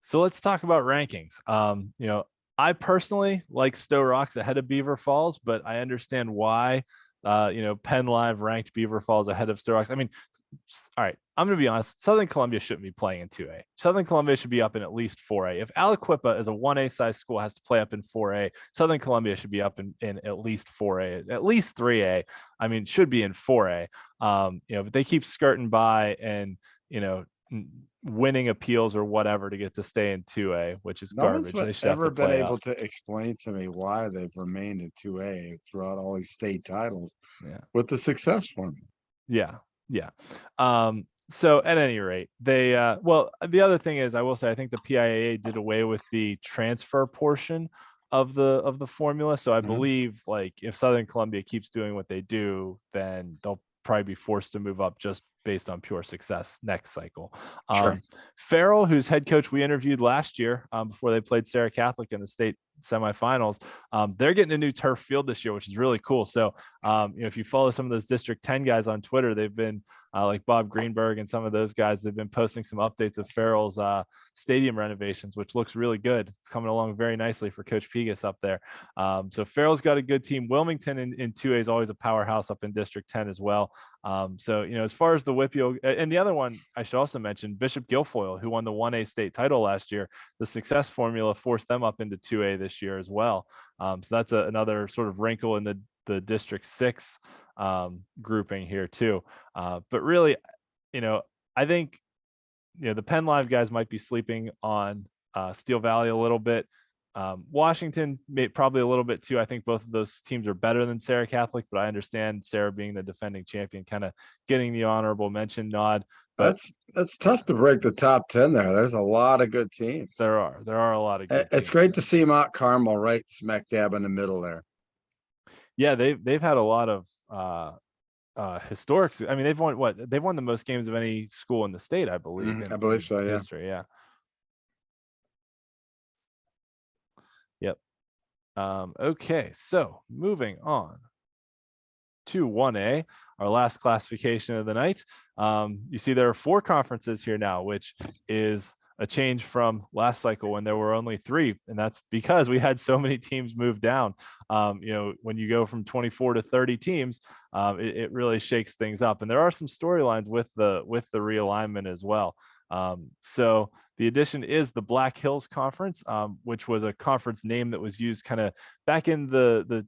So let's talk about rankings. I personally like Stowe Rocks ahead of Beaver Falls, but I understand why. Penn Live ranked Beaver Falls ahead of Stowe Rocks. I mean, all right, I'm going to be honest. Southern Columbia shouldn't be playing in 2A. Southern Columbia should be up in at least 4A. If Aliquippa is a 1A size school, has to play up in 4A, Southern Columbia should be up in at least 4A, at least 3A. I mean, should be in 4A. But they keep skirting by and, winning appeals or whatever to get to stay in 2A, which is garbage. No one's ever been able to explain to me why they've remained in 2A throughout all these state titles with the success formula. Yeah. So at any rate, they the other thing is, I will say, I think the PIAA did away with the transfer portion of the formula. So I believe, like, if Southern Columbia keeps doing what they do, then they'll probably be forced to move up just based on pure success next cycle. Sure. Farrell, whose head coach we interviewed last year before they played Sarah Catholic in the state semifinals. They're getting a new turf field this year, which is really cool. So, if you follow some of those District 10 guys on Twitter, they've been like Bob Greenberg and some of those guys, they've been posting some updates of Farrell's stadium renovations, which looks really good. It's coming along very nicely for Coach Pegas up there. So Farrell's got a good team. Wilmington in 2A is always a powerhouse up in District 10 as well. So, as far as the Whitfield, and the other one I should also mention, Bishop Guilfoyle, who won the 1A state title last year, the success formula forced them up into 2A this year as well. So that's another sort of wrinkle in the District 6 grouping here too. But really, I think, the Penn Live guys might be sleeping on Steel Valley a little bit. Washington probably a little bit too. I think both of those teams are better than Sarah Catholic, but I understand Sarah being the defending champion, kind of getting the honorable mention nod. But that's tough to break the top 10 there. There's a lot of good teams. There are a lot of good It's teams. great to see Mount Carmel right smack dab in the middle there. Yeah, they've had a lot of historic. I mean, they've won the most games of any school in the state, I believe. I believe so, yeah. History, yeah. Yep. Okay, so moving on to 1A, our last classification of the night. You see there are 4 conferences here now, which is a change from last cycle when there were only 3, and that's because we had so many teams move down. When you go from 24 to 30 teams, it really shakes things up, and there are some storylines with the realignment as well. So the addition is the Black Hills Conference, which was a conference name that was used kind of back in the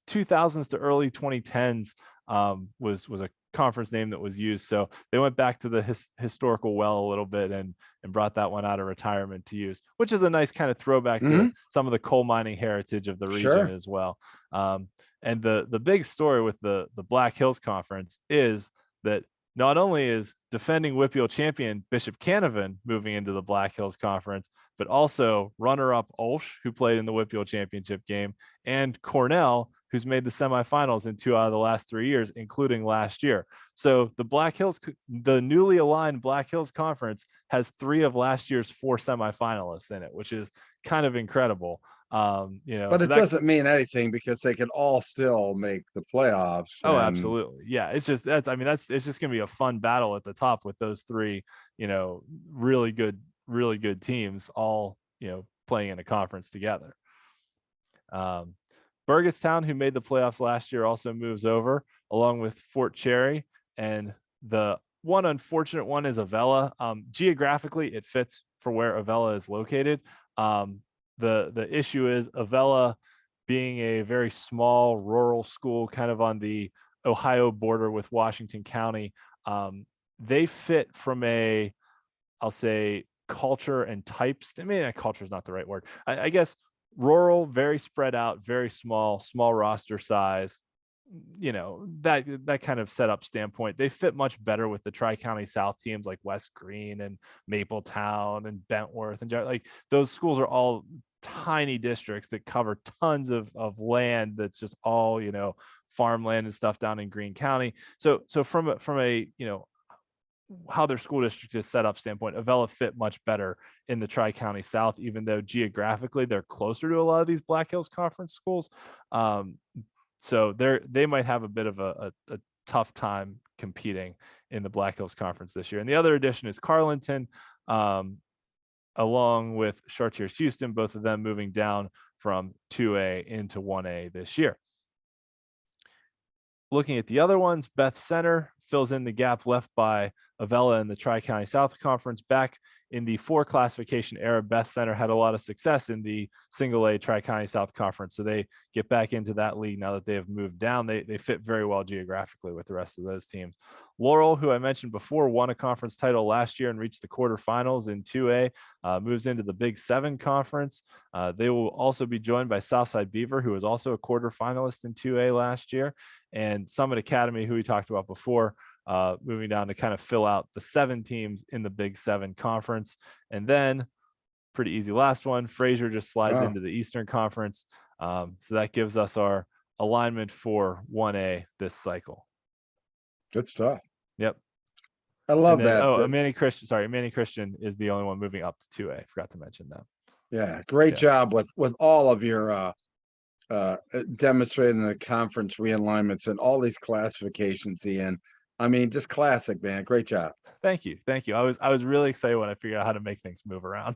2000s to early 2010s. Was a conference name that was used. So they went back to the historical well a little bit and brought that one out of retirement to use, which is a nice kind of throwback to some of the coal mining heritage of the region as well. And the big story with the Black Hills Conference is that not only is defending Whitfield champion Bishop Canavan moving into the Black Hills Conference, but also runner-up Ulsh, who played in the Whitfield championship game, and Cornell, who's made the semifinals in 2 out of the last 3 years, including last year. So the newly aligned Black Hills Conference has 3 of last year's 4 semifinalists in it, which is kind of incredible. But it doesn't mean anything because they can all still make the playoffs. Oh, absolutely. Yeah. It's just, it's just going to be a fun battle at the top with those 3, really good teams all, playing in a conference together. Burgettstown, who made the playoffs last year, also moves over along with Fort Cherry, and the one unfortunate one is Avella. Geographically, it fits for where Avella is located. The issue is Avella being a very small rural school, kind of on the Ohio border with Washington County. They fit from I'll say culture and types. I mean, culture is not the right word. I guess rural, very spread out, very small roster size, that kind of setup standpoint. They fit much better with the Tri-County South teams like West Green and Mapletown and Bentworth, and like those schools are all tiny districts that cover tons of land that's just all farmland and stuff down in Greene County. So from a how their school district is set up standpoint, Avella fit much better in the Tri-County South, even though geographically they're closer to a lot of these Black Hills Conference schools. So they might have a bit of a tough time competing in the Black Hills Conference this year. And the other addition is Carlinton, along with Chartiers Houston, both of them moving down from 2A into 1A this year. Looking at the other ones, Beth Center fills in the gap left by Avella in the Tri-County South Conference. Back in the 4 classification era, Beth Center had a lot of success in the single A Tri-County South Conference. So they get back into that league now that they have moved down. They fit very well geographically with the rest of those teams. Laurel, who I mentioned before, won a conference title last year and reached the quarterfinals in 2A, moves into the Big 7 conference. They will also be joined by Southside Beaver, who was also a quarterfinalist in 2A last year, and Summit Academy, who we talked about before, moving down to kind of fill out the 7 teams in the Big 7 conference. And then pretty easy last one, Fraser just slides into the Eastern Conference. So that gives us our alignment for 1A this cycle. Good stuff. Yep. I love that. Manny Christian is the only one moving up to 2A. Forgot to mention that. Yeah, great Yes. job with all of your demonstrating the conference realignments and all these classifications, Ian. I mean, just classic, man. Great job. Thank you. Thank you. I was really excited when I figured out how to make things move around.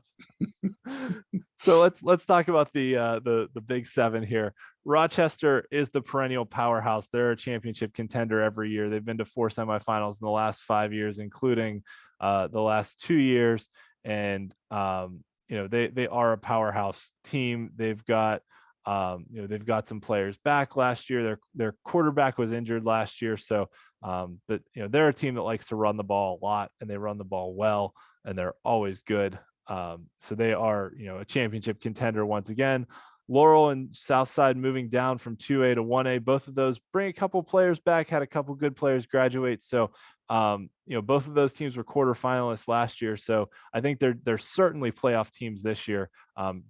So let's talk about the Big Seven here. Rochester is the perennial powerhouse. They're a championship contender every year. They've been to 4 semifinals in the last 5 years, including the last 2 years. And they are a powerhouse team. They've got they've got some players back last year. Their quarterback was injured last year, so but they're a team that likes to run the ball a lot, and they run the ball well, and they're always good. So they are, a championship contender once again. Laurel and Southside moving down from 2A to 1A. Both of those bring a couple players back, had a couple good players graduate. So, both of those teams were quarterfinalists last year. So I think they're certainly playoff teams this year.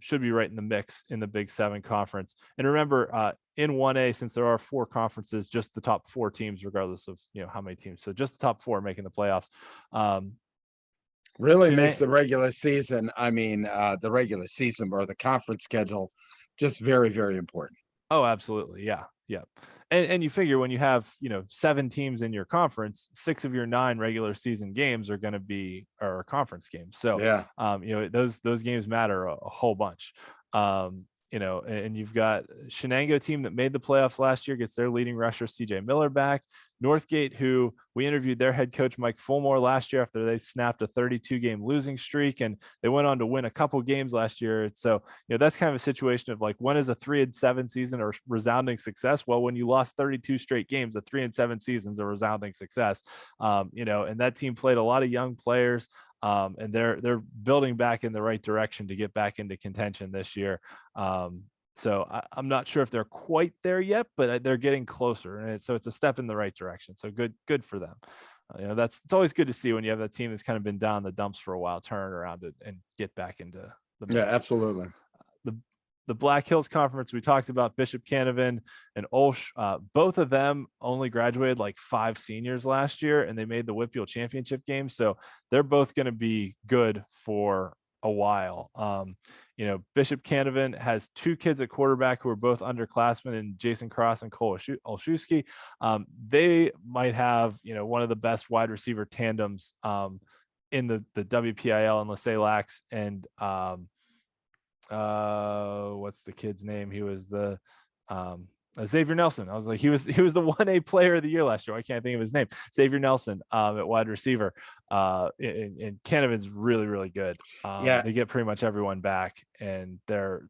Should be right in the mix in the Big Seven conference. And remember, in 1A, since there are 4 conferences, just the top 4 teams, regardless of how many teams. So just the top 4 making the playoffs. Really makes the regular season, the regular season or the conference schedule just very, very important. Oh, absolutely. Yeah. Yeah. And you figure when you have, 7 teams in your conference, 6 of your 9 regular season games are going to be our conference games. So, yeah, those games matter a whole bunch. And you've got Shenango team that made the playoffs last year, gets their leading rusher, CJ Miller, back. Northgate, who we interviewed their head coach, Mike Fulmore, last year after they snapped a 32-game losing streak, and they went on to win a couple games last year. So, that's kind of a situation of like, when is a 3-7 season a resounding success? Well, when you lost 32 straight games, a 3-7 season is a resounding success. And that team played a lot of young players. And they're building back in the right direction to get back into contention this year. So I'm not sure if they're quite there yet, but they're getting closer, and so it's a step in the right direction. So good for them. It's always good to see when you have a team that's kind of been down in the dumps for a while, turn around and get back into the mix. Yeah, absolutely. The Black Hills Conference, we talked about Bishop Canevin and Olsh. Both of them only graduated like 5 seniors last year, and they made the Whitfield championship game. So they're both going to be good for a while. Bishop Canevin has 2 kids at quarterback who are both underclassmen, and Jason Cross and Cole Olszewski. They might have, one of the best wide receiver tandems in the WPIAL, unless they lacks. And what's the kid's name? He was the Xavier Nelson. I was like, he was the 1A player of the year last year. I can't think of his name. Xavier Nelson at wide receiver. And Canevin's really, really good. They get pretty much everyone back, and they're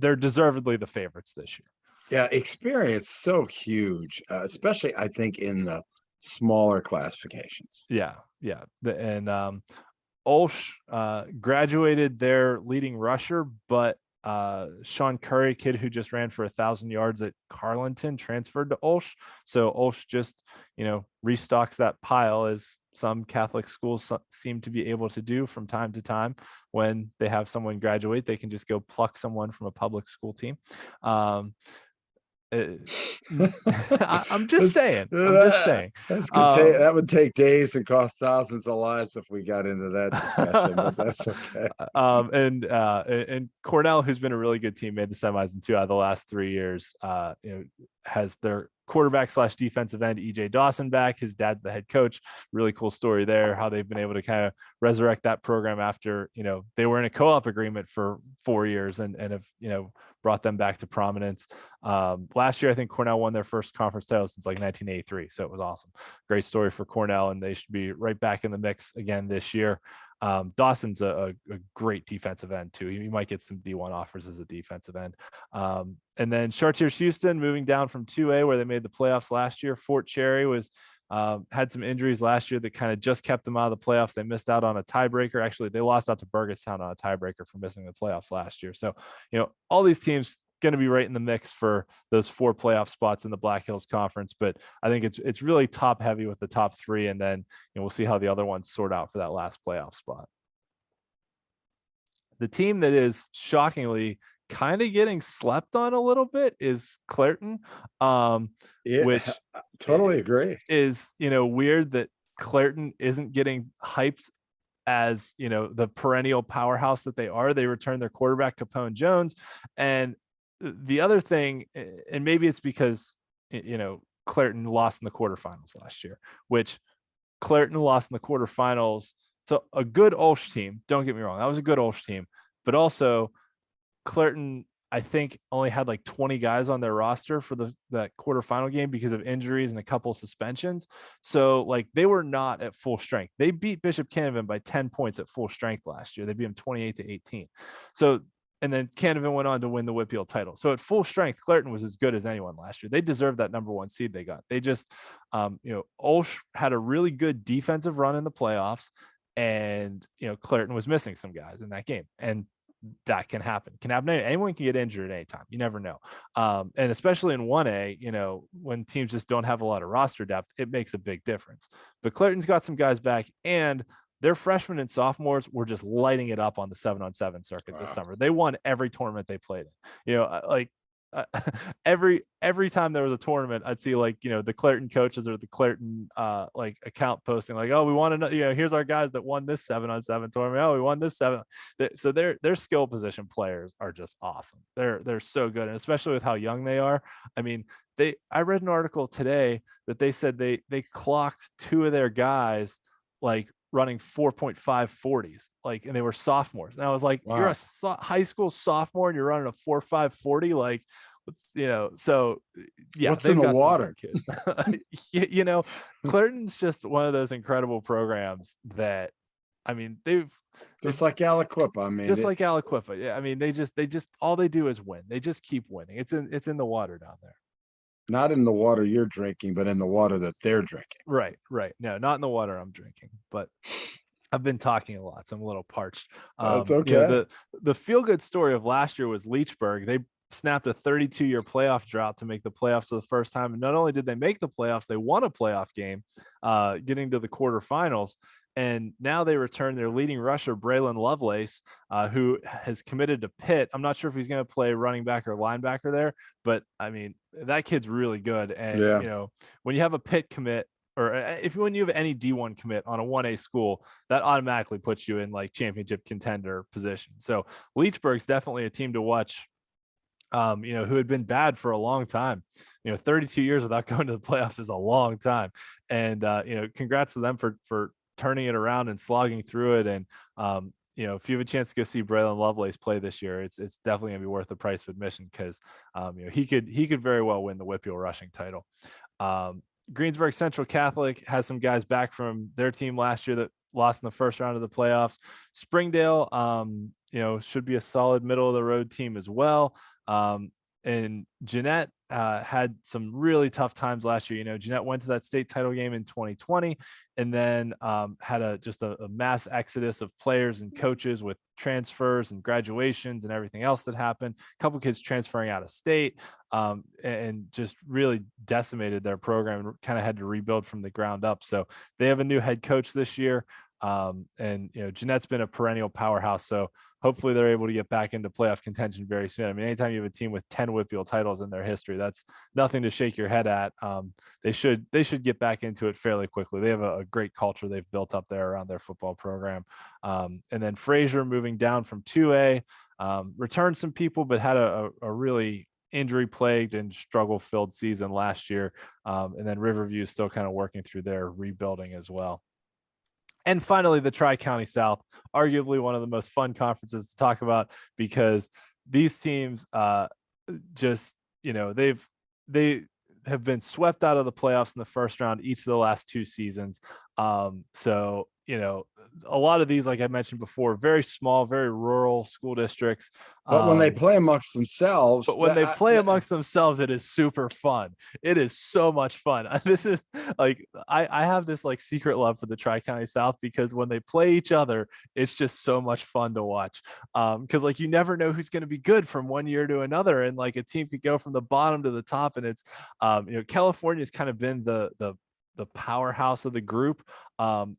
deservedly the favorites this year. Yeah, experience so huge, especially I think in the smaller classifications. Yeah. Olsh graduated their leading rusher, but Sean Curry, kid who just ran for 1,000 yards at Carlinton, transferred to Olsh. So Olsh just, restocks that pile, as some Catholic schools seem to be able to do from time to time. When they have someone graduate, they can just go pluck someone from a public school team. I'm just saying. That would take days and cost thousands of lives if we got into that discussion, but that's okay. And Cornell, who's been a really good team, made the semis in 2 out of the last 3 years. Has their quarterback / defensive end EJ Dawson back. His dad's the head coach. Really cool story there, how they've been able to kind of resurrect that program after they were in a co-op agreement for 4 years and have brought them back to prominence. Last year I think Cornell won their first conference title since like 1983, so it was awesome. Great story for Cornell, and they should be right back in the mix again this year. Dawson's a great defensive end too. He might get some D1 offers as a defensive end. And then Chartiers Houston moving down from 2A, where they made the playoffs last year. Fort Cherry was had some injuries last year that kind of just kept them out of the playoffs. They missed out on a tiebreaker. Actually, they lost out to Burgettstown on a tiebreaker for missing the playoffs last year. So, all these teams going to be right in the mix for those 4 playoff spots in the Black Hills Conference. But I think it's really top heavy with the top 3, and then we'll see how the other ones sort out for that last playoff spot. The team that is shockingly kind of getting slept on a little bit is Clairton, which totally agree. Is weird that Clairton isn't getting hyped as, the perennial powerhouse that they are. They returned their quarterback, Capone Jones. And the other thing, and maybe it's because, Clairton lost in the quarterfinals last year, which Clairton lost in the quarterfinals to a good Ulsh team. Don't get me wrong. That was a good Ulsh team, but also Clairton, I think, only had like 20 guys on their roster for that quarterfinal game because of injuries and a couple suspensions. So like they were not at full strength. They beat Bishop Canevin by 10 points at full strength last year. They beat them 28-18. So, and then Canevin went on to win the WPIAL title. So at full strength, Clairton was as good as anyone last year. They deserved that number 1 seed they got. They just, Ulsh had a really good defensive run in the playoffs, and, Clairton was missing some guys in that game. And that can happen. Anyone can get injured at any time. You never know. And especially in 1A, when teams just don't have a lot of roster depth, it makes a big difference. But Clairton's got some guys back, and their freshmen and sophomores were just lighting it up on the 7-on-7 circuit this summer. They won every tournament they played in. Every time there was a tournament, I'd see the Clairton coaches or the Clairton account posting like, oh, we want to know, here's our guys that won this 7-on-7 tournament. Oh, we won this 7. So their skill position players are just awesome. They're so good, and especially with how young they are. I mean, I read an article today that they said they clocked 2 of their guys running 4.5 40s, and they were sophomores. And I was like, wow. You're a high school sophomore and you're running a 4.5 40. So yeah, what's in the water, kids? Clairton's just one of those incredible programs that, I mean, they've just like Aliquippa. I mean, just like Aliquippa. Yeah. I mean, they just all they do is win. They just keep winning. It's in the water down there. Not in the water you're drinking, but in the water that they're drinking. Right. No, not in the water I'm drinking, but I've been talking a lot, so I'm a little parched. That's okay. The feel-good story of last year was Leechburg. They snapped a 32-year playoff drought to make the playoffs for the first time. And not only did they make the playoffs, they won a playoff game, getting to the quarterfinals. And now they return their leading rusher, Braylon Lovelace, who has committed to Pitt. I'm not sure if he's going to play running back or linebacker there, but I mean, that kid's really good. And, when you have a Pitt commit, or when you have any D1 commit on a 1A school, that automatically puts you in championship contender position. So Leechburg's definitely a team to watch, who had been bad for a long time. 32 years without going to the playoffs is a long time. And, congrats to them for turning it around and slogging through it. And, if you have a chance to go see Braylon Lovelace play this year, it's definitely gonna be worth the price of admission, because, he could very well win the WPIAL rushing title. Greensburg Central Catholic has some guys back from their team last year that lost in the first round of the playoffs. Springdale, should be a solid middle of the road team as well. And Jeanette had some really tough times last year. Jeanette went to that state title game in 2020, and then had a mass exodus of players and coaches with transfers and graduations and everything else that happened. A couple kids transferring out of state, and just really decimated their program and kind of had to rebuild from the ground up. So they have a new head coach this year. And Jeanette's been a perennial powerhouse, so hopefully they're able to get back into playoff contention very soon. I mean, anytime you have a team with 10 WPIAL titles in their history, that's nothing to shake your head at. They should get back into it fairly quickly. They have a great culture they've built up there around their football program. And then Fraser, moving down from 2A, returned some people, but had a really injury plagued and struggle filled season last year. And then Riverview is still kind of working through their rebuilding as well. And finally, the Tri-County South, arguably one of the most fun conferences to talk about, because these teams they have been swept out of the playoffs in the first round each of the last 2 seasons. So a lot of these, like I mentioned before, very small, very rural school districts. But when they play amongst themselves, it is super fun. It is so much fun. This is I have this secret love for the Tri-County South, because when they play each other, it's just so much fun to watch. Because you never know who's going to be good from one year to another, and a team could go from the bottom to the top. And it's California's kind of been the powerhouse of the group.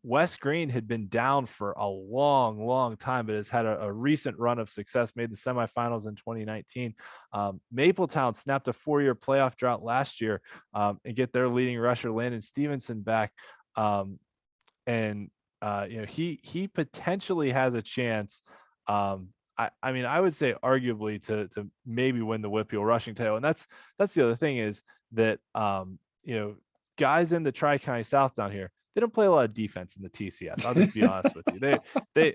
West Green had been down for a long time, but has had a recent run of success, made the semifinals in 2019. Mapletown snapped a 4-year playoff drought last year, and get their leading rusher Landon Stevenson back. And he potentially has a chance. I mean, I would say arguably to maybe win the Whitfield rushing title. And that's the other thing is that, guys in the Tri-County South down here, they don't play a lot of defense in the TCS. I'll just be honest with you.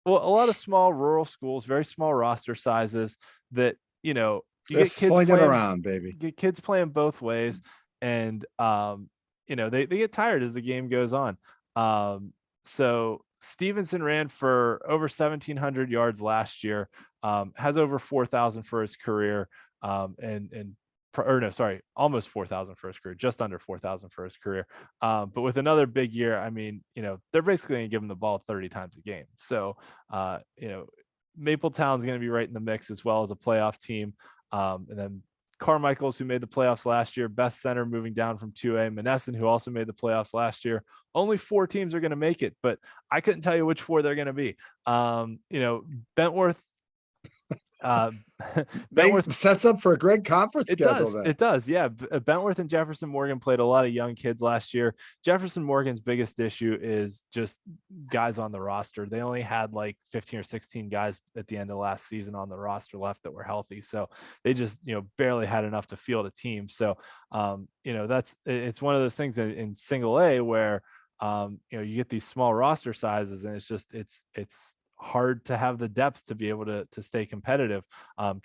Well, a lot of small rural schools, very small roster sizes that, you get kids sling it playing around, baby. Get kids playing both ways. And, they get tired as the game goes on. So Stevenson ran for over 1,700 yards last year, has over 4,000 for his career, almost 4,000 for his career, just under 4,000 for his career. But with another big year, I mean, they're basically going to give him the ball 30 times a game. So, Mapletown's going to be right in the mix as well as a playoff team. And then Carmichael's, who made the playoffs last year, best center moving down from 2A, Monessen, who also made the playoffs last year. Only 4 teams are going to make it, but I couldn't tell you which 4 they're going to be. Bentworth, Bentworth sets up for a great conference schedule. It does. Yeah. Bentworth and Jefferson Morgan played a lot of young kids last year. Jefferson Morgan's biggest issue is just guys on the roster. They only had like 15 or 16 guys at the end of last season on the roster left that were healthy. So they just, barely had enough to field a team. So, it's one of those things in single A where, you get these small roster sizes and it's hard to have the depth to be able to stay competitive.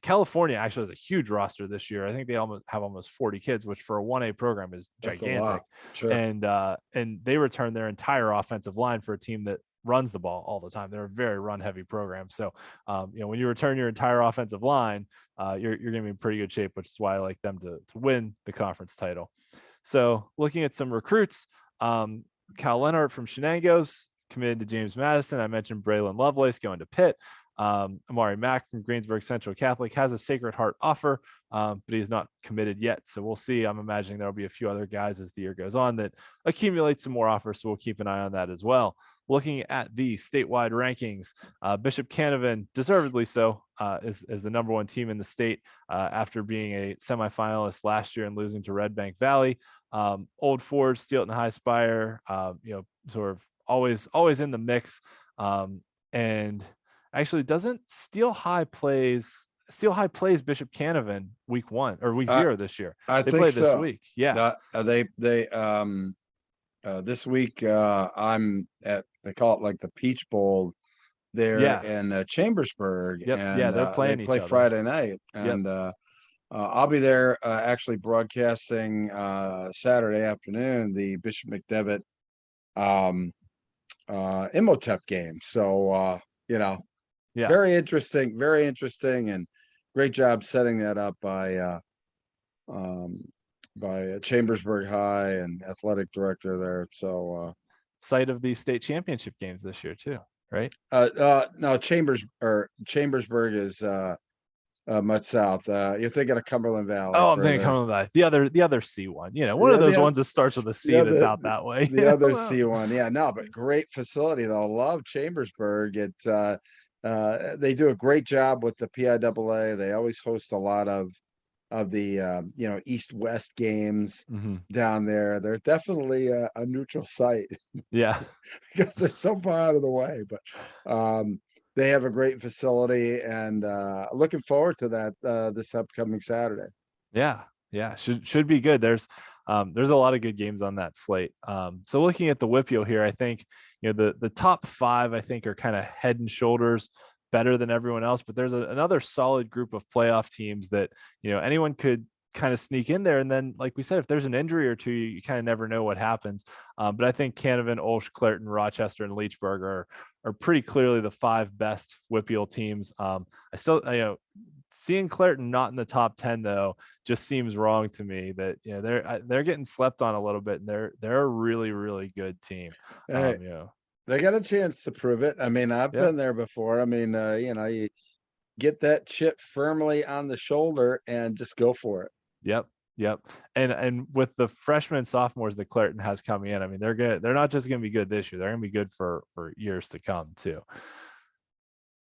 California actually has a huge roster this year. I think they almost 40 kids, which for a 1A program is gigantic. Sure. And they return their entire offensive line for a team that runs the ball all the time. They're a very run heavy program. So, when you return your entire offensive line, you're going to be in pretty good shape, which is why I like them to win the conference title. So looking at some recruits, Cal Leonard from Shenangos committed to James Madison. I mentioned Braylon Lovelace going to Pitt. Amari Mack from Greensburg Central Catholic has a Sacred Heart offer, but he's not committed yet. So we'll see. I'm imagining there'll be a few other guys as the year goes on that accumulate some more offers. So we'll keep an eye on that as well. Looking at the statewide rankings, Bishop Canavan, deservedly so, is the number 1 team in the state after being a semifinalist last year and losing to Red Bank Valley. Old Forge, Steelton High Spire, sort of always in the mix. And actually doesn't Steel High plays Bishop Canavan week 1 or week 0 this year. They think play this week. Yeah. This week I'm at, they call it like the Peach Bowl there in Chambersburg. Yep. And they're playing they play each other Friday night. And I'll be there actually broadcasting Saturday afternoon the Bishop McDevitt Imhotep game. So very interesting, and great job setting that up by Chambersburg High and athletic director there. So site of the state championship games this year too, right? No, Chambersburg is much south. You're thinking of Cumberland Valley. Oh, I'm thinking Cumberland Valley. The other C one, one of those ones that starts with a C that's out that way. The other C one. Yeah, no, but great facility though. Love Chambersburg. They do a great job with the PIAA. They always host a lot of the East-West games down there. They're definitely a neutral site. Yeah. Because they're so far out of the way. But they have a great facility, and looking forward to that this upcoming Saturday. Yeah. Should be good. There's a lot of good games on that slate. So looking at the Whitfield here, I think the top 5 I think are kind of head and shoulders better than everyone else, but there's another solid group of playoff teams that anyone could kind of sneak in there. And then, like we said, if there's an injury or two, you kind of never know what happens. But I think Canavan, Olsh, Clairton, Rochester, and Leechburg are pretty clearly the 5 best Whitfield teams. I still, seeing Clairton not in the top 10 though just seems wrong to me. That they're getting slept on a little bit, and they're a really, really good team. They got a chance to prove it. I mean, I've been there before. I mean, you get that chip firmly on the shoulder and just go for it. Yep. And with the freshmen and sophomores that Clairton has coming in, I mean, they're good. They're not just going to be good this year. They're going to be good for years to come too.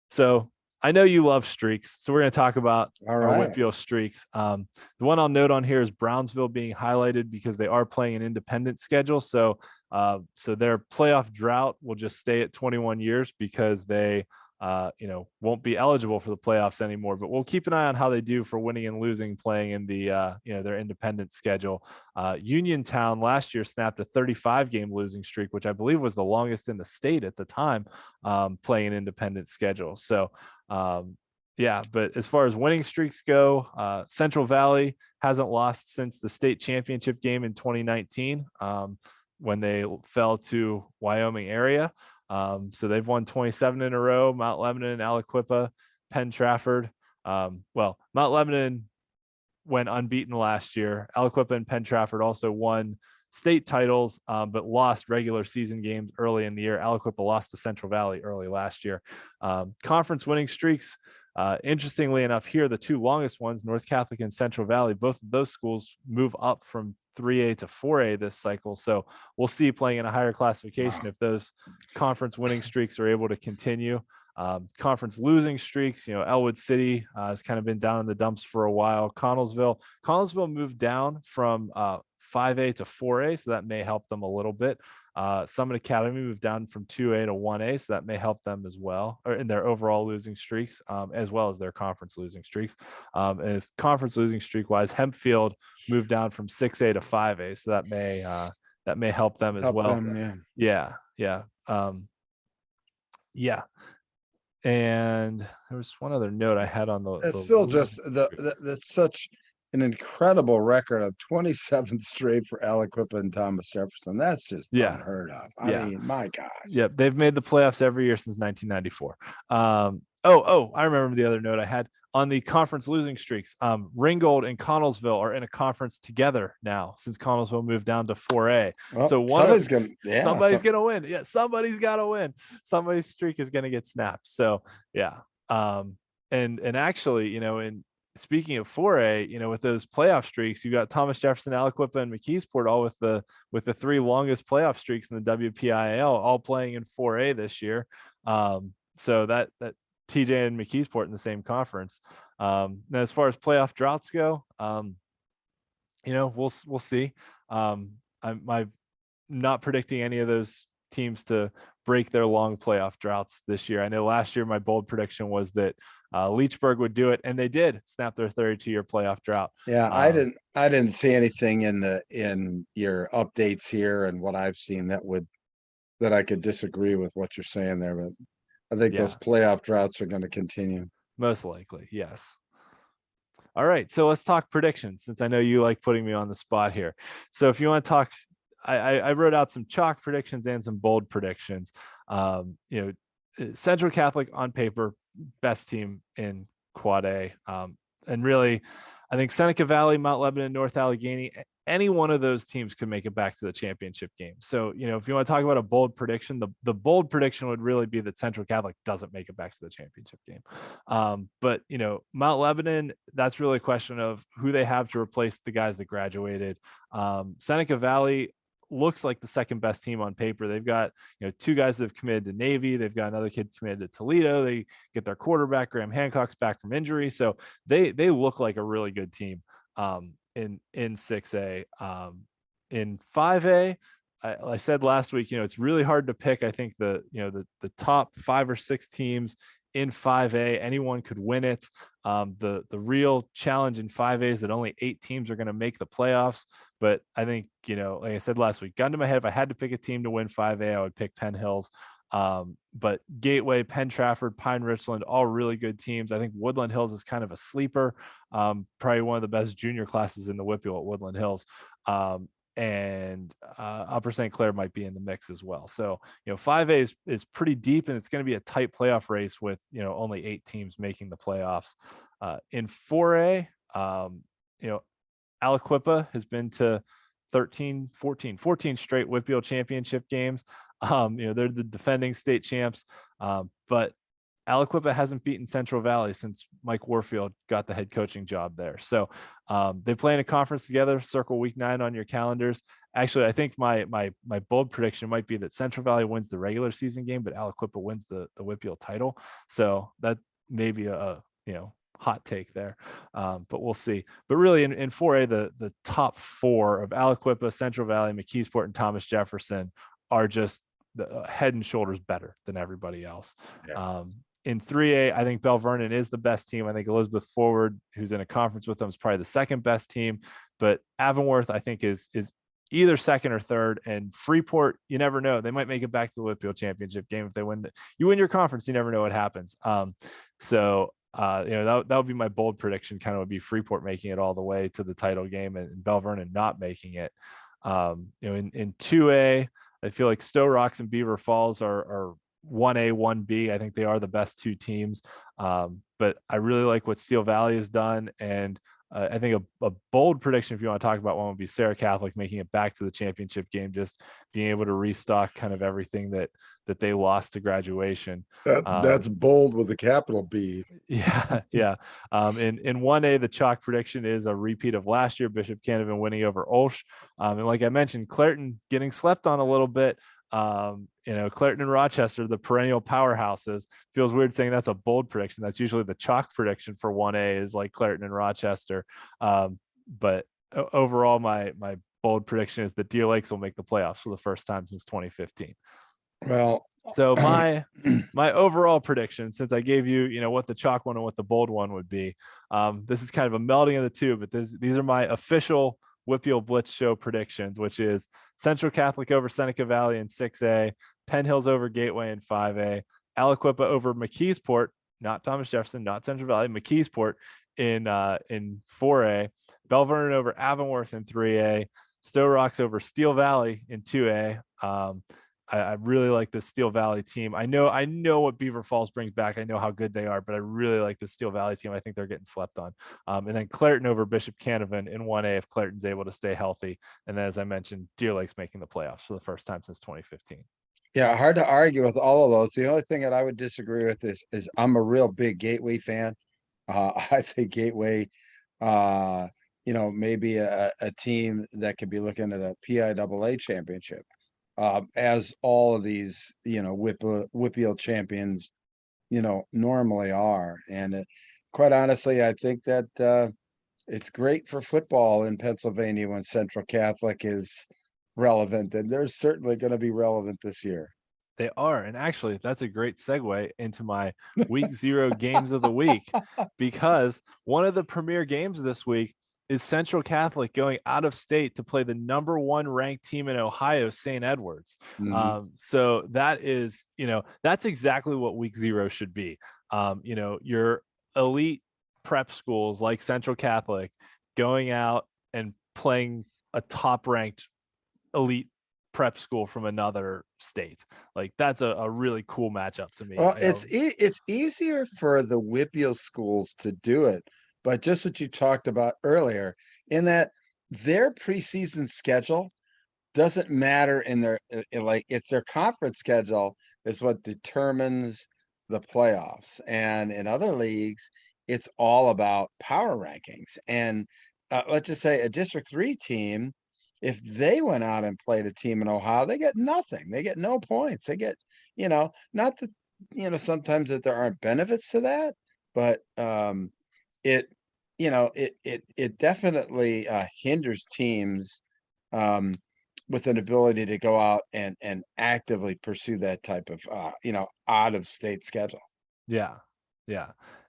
So I know you love streaks, so we're going to talk about All our right. Whitfield streaks. The one I'll note on here is Brownsville being highlighted because they are playing an independent schedule. So their playoff drought will just stay at 21 years because they won't be eligible for the playoffs anymore. But we'll keep an eye on how they do for winning and losing playing in the their independent schedule. Uniontown last year snapped a 35-game losing streak, which I believe was the longest in the state at the time, playing an independent schedule. So but as far as winning streaks go, Central Valley hasn't lost since the state championship game in 2019, when they fell to Wyoming area. So they've won 27 in a row. Mount Lebanon, Aliquippa, Penn Trafford. Mount Lebanon went unbeaten last year. Aliquippa and Penn Trafford also won state titles, but lost regular season games early in the year. Aliquippa lost to Central Valley early last year. Conference winning streaks. Interestingly enough, here, the two longest ones, North Catholic and Central Valley, both of those schools move up from 3A to 4A this cycle. So we'll see, playing in a higher classification, if those conference winning streaks are able to continue. Conference losing streaks, Elwood City has kind of been down in the dumps for a while. Connellsville moved down from 5A to 4A, so that may help them a little bit. Summit Academy moved down from 2A to 1A, so that may help them as well, or in their overall losing streaks, as well as their conference losing streaks. And as conference losing streak wise, Hempfield moved down from 6A to 5A, so that may help them as well. Yeah. And there was one other note I had on the. It's still just that's such an incredible record of 27th straight for Aliquippa and Thomas Jefferson. That's just unheard of. I mean, my God. Yeah, they've made the playoffs every year since 1994. I remember the other note I had on the conference losing streaks. Ringgold and Connellsville are in a conference together now since Connellsville moved down to 4A. Well, so somebody's gonna win. Yeah, somebody's got to win. Somebody's streak is gonna get snapped. So and actually, in speaking of 4A, with those playoff streaks, you got Thomas Jefferson, Aliquippa, and McKeesport all with the three longest playoff streaks in the WPIAL, all playing in 4A this year. So that TJ and McKeesport in the same conference. Now, as far as playoff droughts go, we'll see. I'm not predicting any of those teams to break their long playoff droughts this year. I know last year my bold prediction was that Leechburg would do it, and they did snap their 32-year playoff drought. Yeah, I didn't see anything in your updates here and what I've seen that I could disagree with what you're saying there, but I think those playoff droughts are going to continue. Most likely, yes. All right, so let's talk predictions, since I know you like putting me on the spot here. So if you want to talk, I wrote out some chalk predictions and some bold predictions. Central Catholic on paper, best team in Quad A. And really, I think Seneca Valley, Mount Lebanon, North Allegheny, any one of those teams could make it back to the championship game. So, if you want to talk about a bold prediction, the bold prediction would really be that Central Catholic doesn't make it back to the championship game. But, Mount Lebanon, that's really a question of who they have to replace the guys that graduated. Seneca Valley looks like the second best team on paper. They've got, two guys that have committed to Navy. They've got another kid committed to Toledo. They get their quarterback, Graham Hancock's, back from injury. So they look like a really good team in 6A. In 5A, I said last week, it's really hard to pick. I think the top 5 or 6 teams in 5A, anyone could win it. The real challenge in 5A is that only 8 teams are going to make the playoffs. But I think, like I said last week, gun to my head, if I had to pick a team to win 5A, I would pick Penn Hills. But Gateway, Penn Trafford, Pine Richland, all really good teams. I think Woodland Hills is kind of a sleeper. Probably one of the best junior classes in the Whitfield at Woodland Hills. And Upper St. Clair might be in the mix as well. So, 5A is pretty deep, and it's going to be a tight playoff race with, only 8 teams making the playoffs. In 4A, Aliquippa has been to 14 straight Whitfield championship games. They're the defending state champs, but Aliquippa hasn't beaten Central Valley since Mike Warfield got the head coaching job there. So they play in a conference together. Circle week 9 on your calendars. Actually, I think my bold prediction might be that Central Valley wins the regular season game, but Aliquippa wins the Whitfield title. So that maybe a hot take there, but we'll see. But really in 4A, the top four of Aliquippa, Central Valley, McKeesport, and Thomas Jefferson are just head and shoulders better than everybody else. Yeah. In 3A, I think Bell Vernon is the best team. I think Elizabeth Forward, who's in a conference with them, is probably the second best team. But Avonworth, I think, is either second or third. And Freeport, you never know. They might make it back to the Whitfield championship game if they win. You win your conference, you never know what happens. So that would be my bold prediction. Kind of would be Freeport making it all the way to the title game and Bell Vernon not making it. In 2A, I feel like Stowe Rocks and Beaver Falls are 1A, 1B. I think they are the best two teams. But I really like what Steel Valley has done. And I think a bold prediction, if you want to talk about one, would be Sarah Catholic making it back to the championship game, just being able to restock kind of everything that they lost to graduation. That's bold with a capital B. Yeah. In 1A, the chalk prediction is a repeat of last year, Bishop Canevin winning over Olsh. And like I mentioned, Clairton getting slept on a little bit. Clairton and Rochester, the perennial powerhouses. Feels weird saying that's a bold prediction. That's usually the chalk prediction for 1A is like Clairton and Rochester. But overall, my bold prediction is that Deer Lakes will make the playoffs for the first time since 2015. Well, so my overall prediction, since I gave you, what the chalk one and what the bold one would be, this is kind of a melding of the two, but these are my official Whitfield Blitz show predictions, which is Central Catholic over Seneca Valley in 6A, Penn Hills over Gateway in 5A, Aliquippa over McKeesport, not Thomas Jefferson, not Central Valley, McKeesport in 4A, Bell Vernon over Avonworth in 3A, Stowe Rocks over Steel Valley in 2A. I really like the Steel Valley team. I know what Beaver Falls brings back. I know how good they are, but I really like the Steel Valley team. I think they're getting slept on. And then Clairton over Bishop Canevin in 1A if Clairton's able to stay healthy. And then, as I mentioned, Deer Lake's making the playoffs for the first time since 2015. Yeah, hard to argue with all of those. The only thing that I would disagree with is I'm a real big Gateway fan. I think Gateway, maybe a team that could be looking at a PIAA championship. As all of these, Whitfield champions, normally are. And quite honestly, I think that it's great for football in Pennsylvania when Central Catholic is relevant, and they're certainly going to be relevant this year. They are. And actually, that's a great segue into my week 0 games of the week, because one of the premier games this week is Central Catholic going out of state to play the #1 ranked team in Ohio, St. Edwards. Mm-hmm. So that is, that's exactly what week 0 should be. Your elite prep schools like Central Catholic going out and playing a top ranked elite prep school from another state. Like that's a really cool matchup to me. Well, it's easier for the Whitfield schools to do it, but just what you talked about earlier, in that their preseason schedule doesn't matter in their it's their conference schedule is what determines the playoffs. And in other leagues, it's all about power rankings. And let's just say a District 3 team, if they went out and played a team in Ohio, they get nothing. They get no points. They get, not that, sometimes that there aren't benefits to that, but it definitely hinders teams with an ability to go out and actively pursue that type of out of state schedule. Yeah.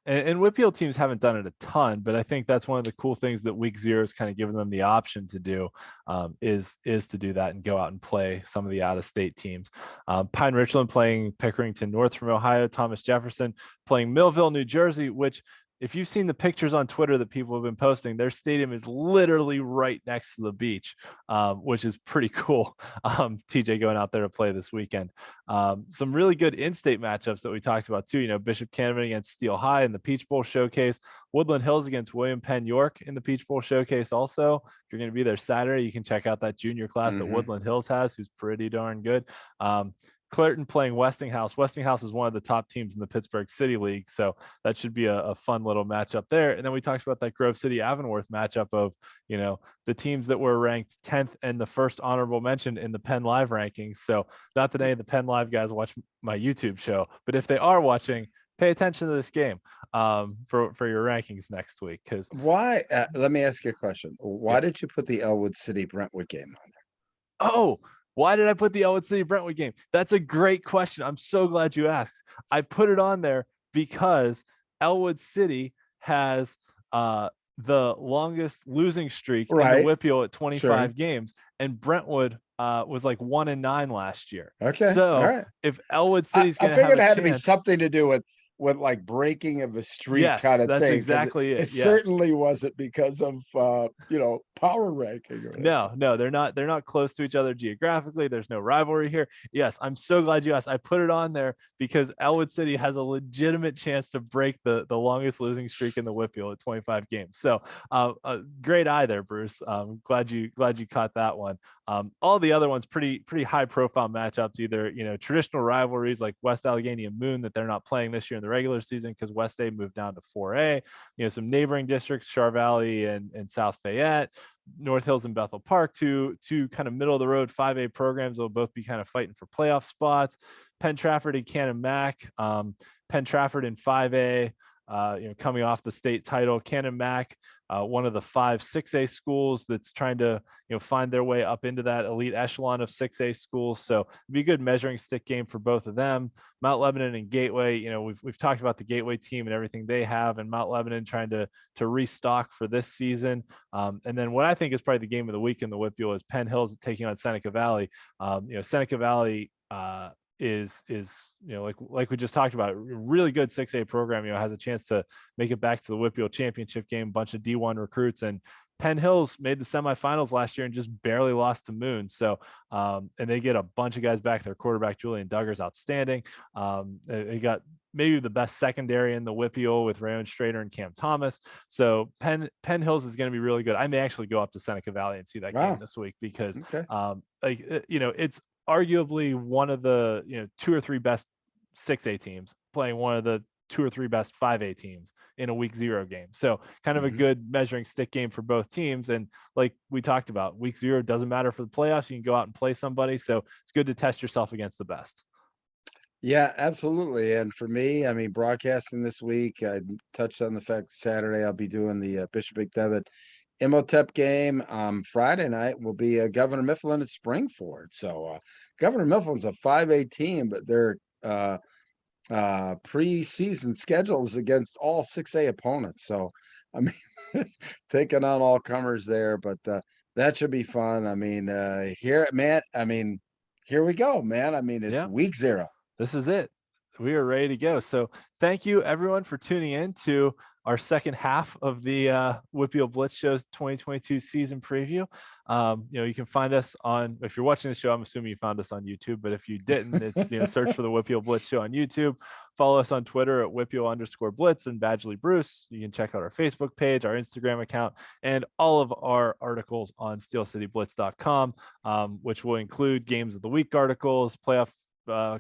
And Whitfield teams haven't done it a ton, but I think that's one of the cool things that week 0 is kind of giving them the option to do, is to do that and go out and play some of the out of state teams. Pine Richland playing Pickerington North from Ohio, Thomas Jefferson playing Millville, New Jersey, which, if you've seen the pictures on Twitter that people have been posting, their stadium is literally right next to the beach, which is pretty cool. TJ going out there to play this weekend. Some really good in-state matchups that we talked about too. Bishop Canevin against Steel High in the Peach Bowl Showcase. Woodland Hills against William Penn York in the Peach Bowl Showcase also. If you're going to be there Saturday, you can check out that junior class that Woodland Hills has, who's pretty darn good. Clairton playing Westinghouse. Westinghouse is one of the top teams in the Pittsburgh City League, so that should be a fun little matchup there. And then we talked about that Grove City Avonworth matchup of, the teams that were ranked 10th and the first honorable mention in the Penn Live rankings. So not that any of the Penn Live guys watch my YouTube show, but if they are watching, pay attention to this game for your rankings next week. Because Why? Let me ask you a question. Why did you put the Elwood City Brentwood game on there? Oh, why did I put the Elwood City Brentwood game? That's a great question. I'm so glad you asked. I put it on there because Elwood City has the longest losing streak in the Right. WPIAL at 25 Sure. games, and Brentwood was like 1-9 last year. Okay. All So right. if Elwood I City's going to have figured a it had to be chance, something to do with like breaking of a streak yes, kind of that's thing. 'Cause exactly it it. Yes. certainly wasn't because of power ranking or anything. No, they're not close to each other geographically. There's no rivalry here. Yes, I'm so glad you asked. I put it on there because Elwood City has a legitimate chance to break the longest losing streak in the WPIAL at 25 games. So great eye there, Bruce. Glad you caught that one. All the other ones pretty high profile matchups, either traditional rivalries like West Allegheny and Moon that they're not playing this year in the regular season because West A moved down to 4A. Some neighboring districts, Char Valley and South Fayette, North Hills and Bethel Park, two kind of middle of the road 5A programs will both be kind of fighting for playoff spots. Penn Trafford and Cannon Mac, Penn Trafford in 5A, coming off the state title. Cannon Mac, one of the 5 6A schools that's trying to find their way up into that elite echelon of 6A schools. So it'd be a good measuring stick game for both of them. Mount Lebanon and Gateway, we've talked about the Gateway team and everything they have, and Mount Lebanon trying to restock for this season. And then what I think is probably the game of the week in the WPIAL is Penn Hills taking on Seneca Valley. Seneca Valley is like we just talked about, really good 6A program, has a chance to make it back to the WPIAL championship game, bunch of D1 recruits. And Penn Hills made the semifinals last year and just barely lost to Moon. So, and they get a bunch of guys back. Their quarterback, Julian Duggar's outstanding. They got maybe the best secondary in the WPIAL with Rayon Strader and Cam Thomas. So Penn Hills is going to be really good. I may actually go up to Seneca Valley and see that game this week because, it's arguably one of the 2 or 3 best 6A teams playing one of the 2 or 3 best 5A teams in a week 0 game. So kind of a good measuring stick game for both teams. And like we talked about, week 0 doesn't matter for the playoffs. You can go out and play somebody. So it's good to test yourself against the best. Yeah, absolutely. And for me, I mean, broadcasting this week, I touched on the fact Saturday I'll be doing the Bishop McDevitt Imhotep game. Friday night will be Governor Mifflin at Springford. So Governor Mifflin's a 5A team, but their preseason schedules against all 6A opponents. So I mean, taking on all comers there, but that should be fun. I mean, here we go, man. I mean, it's week 0. This is it. We are ready to go. So thank you everyone for tuning in to our second half of the WPIAL Blitz Show's 2022 season preview. You can find us on, if you're watching the show, I'm assuming you found us on YouTube, but if you didn't, it's search for the WPIAL Blitz Show on YouTube. Follow us on Twitter at WPIAL_Blitz and Badgley Bruce. You can check out our Facebook page, our Instagram account, and all of our articles on steelcityblitz.com, which will include games of the week articles, playoff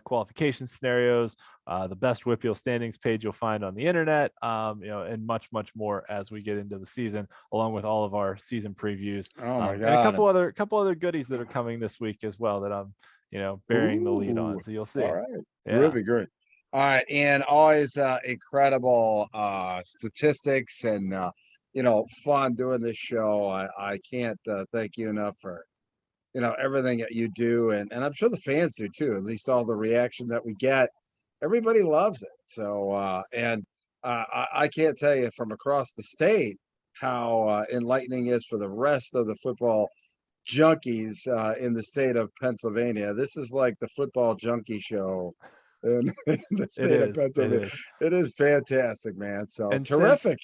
qualification scenarios, the best WPIAL standings page you'll find on the internet, and much more as we get into the season, along with all of our season previews. Oh my God. And a couple other goodies that are coming this week as well that I'm bearing the lead on. So you'll see. All right. Yeah. Really great. All right. And always incredible statistics and fun doing this show. I can't thank you enough for everything that you do, and I'm sure the fans do too. At least all the reaction that we get, everybody loves it. So I can't tell you from across the state how enlightening it is for the rest of the football junkies in the state of Pennsylvania. This is like the football junkie show in the state of Pennsylvania. It is fantastic, man. So and terrific.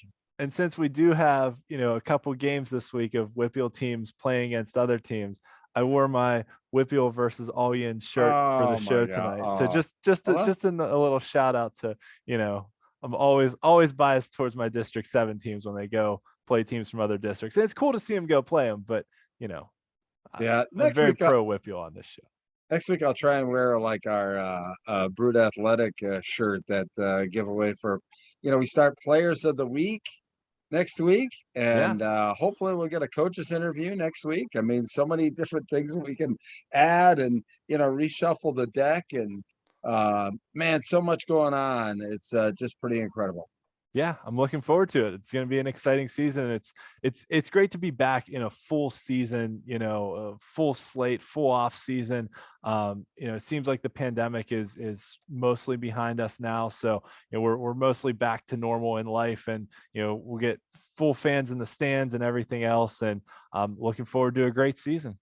Since we do have a couple games this week of WPIAL teams playing against other teams, I wore my WPIAL versus All Yins shirt for the show tonight. So just a little shout out to, I'm always biased towards my District 7 teams when they go play teams from other districts. And it's cool to see them go play them, but I'm very pro WPIAL on this show. Next week I'll try and wear like our Brood Athletic shirt that giveaway for, we start Players of the Week next week, and hopefully we'll get a coach's interview next week. I mean, so many different things we can add and reshuffle the deck, and Man, so much going on. It's just pretty incredible. Yeah, I'm looking forward to it. It's going to be an exciting season. It's great to be back in a full season, a full slate, full off season. It seems like the pandemic is mostly behind us now, so we're mostly back to normal in life, and we'll get full fans in the stands and everything else. And I'm looking forward to a great season.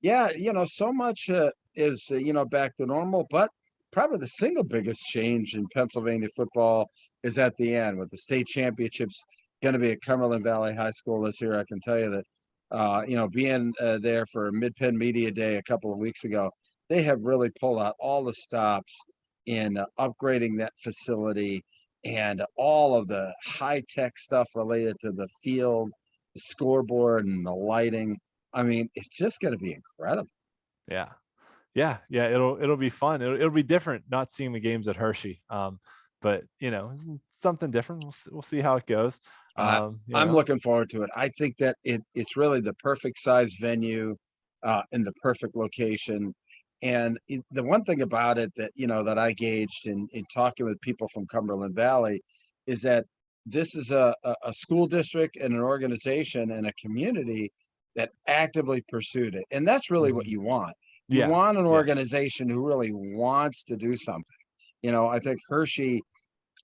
Yeah, so much is back to normal, but probably the single biggest change in Pennsylvania football is at the end with the state championships going to be at Cumberland Valley High School this year. I can tell you that, being there for Mid-Penn Media Day a couple of weeks ago, they have really pulled out all the stops in upgrading that facility and all of the high-tech stuff related to the field, the scoreboard, and the lighting. I mean, it's just going to be incredible. Yeah. Yeah. It'll be fun. It'll be different not seeing the games at Hershey. But something different. We'll see how it goes. I'm looking forward to it. I think that it's really the perfect size venue, in the perfect location. And the one thing about it that, that I gauged in talking with people from Cumberland Valley is that this is a school district and an organization and a community that actively pursued it. And that's really what you want. You Yeah. want an organization who really wants to do something. I think Hershey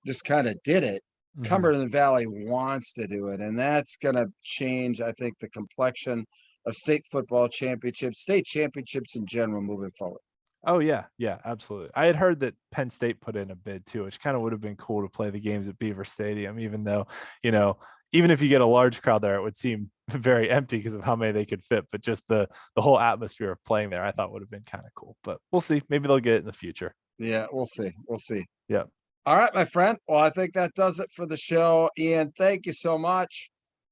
just kind of did it. Cumberland Valley wants to do it, and that's going to change, I think, the complexion of state football championships, state championships in general moving forward. Oh yeah, absolutely. I had heard that Penn State put in a bid too, which kind of would have been cool to play the games at Beaver Stadium, even though, even if you get a large crowd there, it would seem very empty because of how many they could fit. But just the whole atmosphere of playing there, I thought would have been kind of cool. But we'll see. Maybe they'll get it in the future. Yeah, we'll see. We'll see. Yeah. All right, my friend. Well, I think that does it for the show. Ian, thank you so much.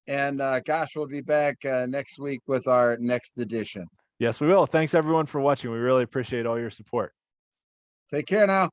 And gosh, we'll be back next week with our next edition. Yes, we will. Thanks everyone for watching. We really appreciate all your support. Take care now.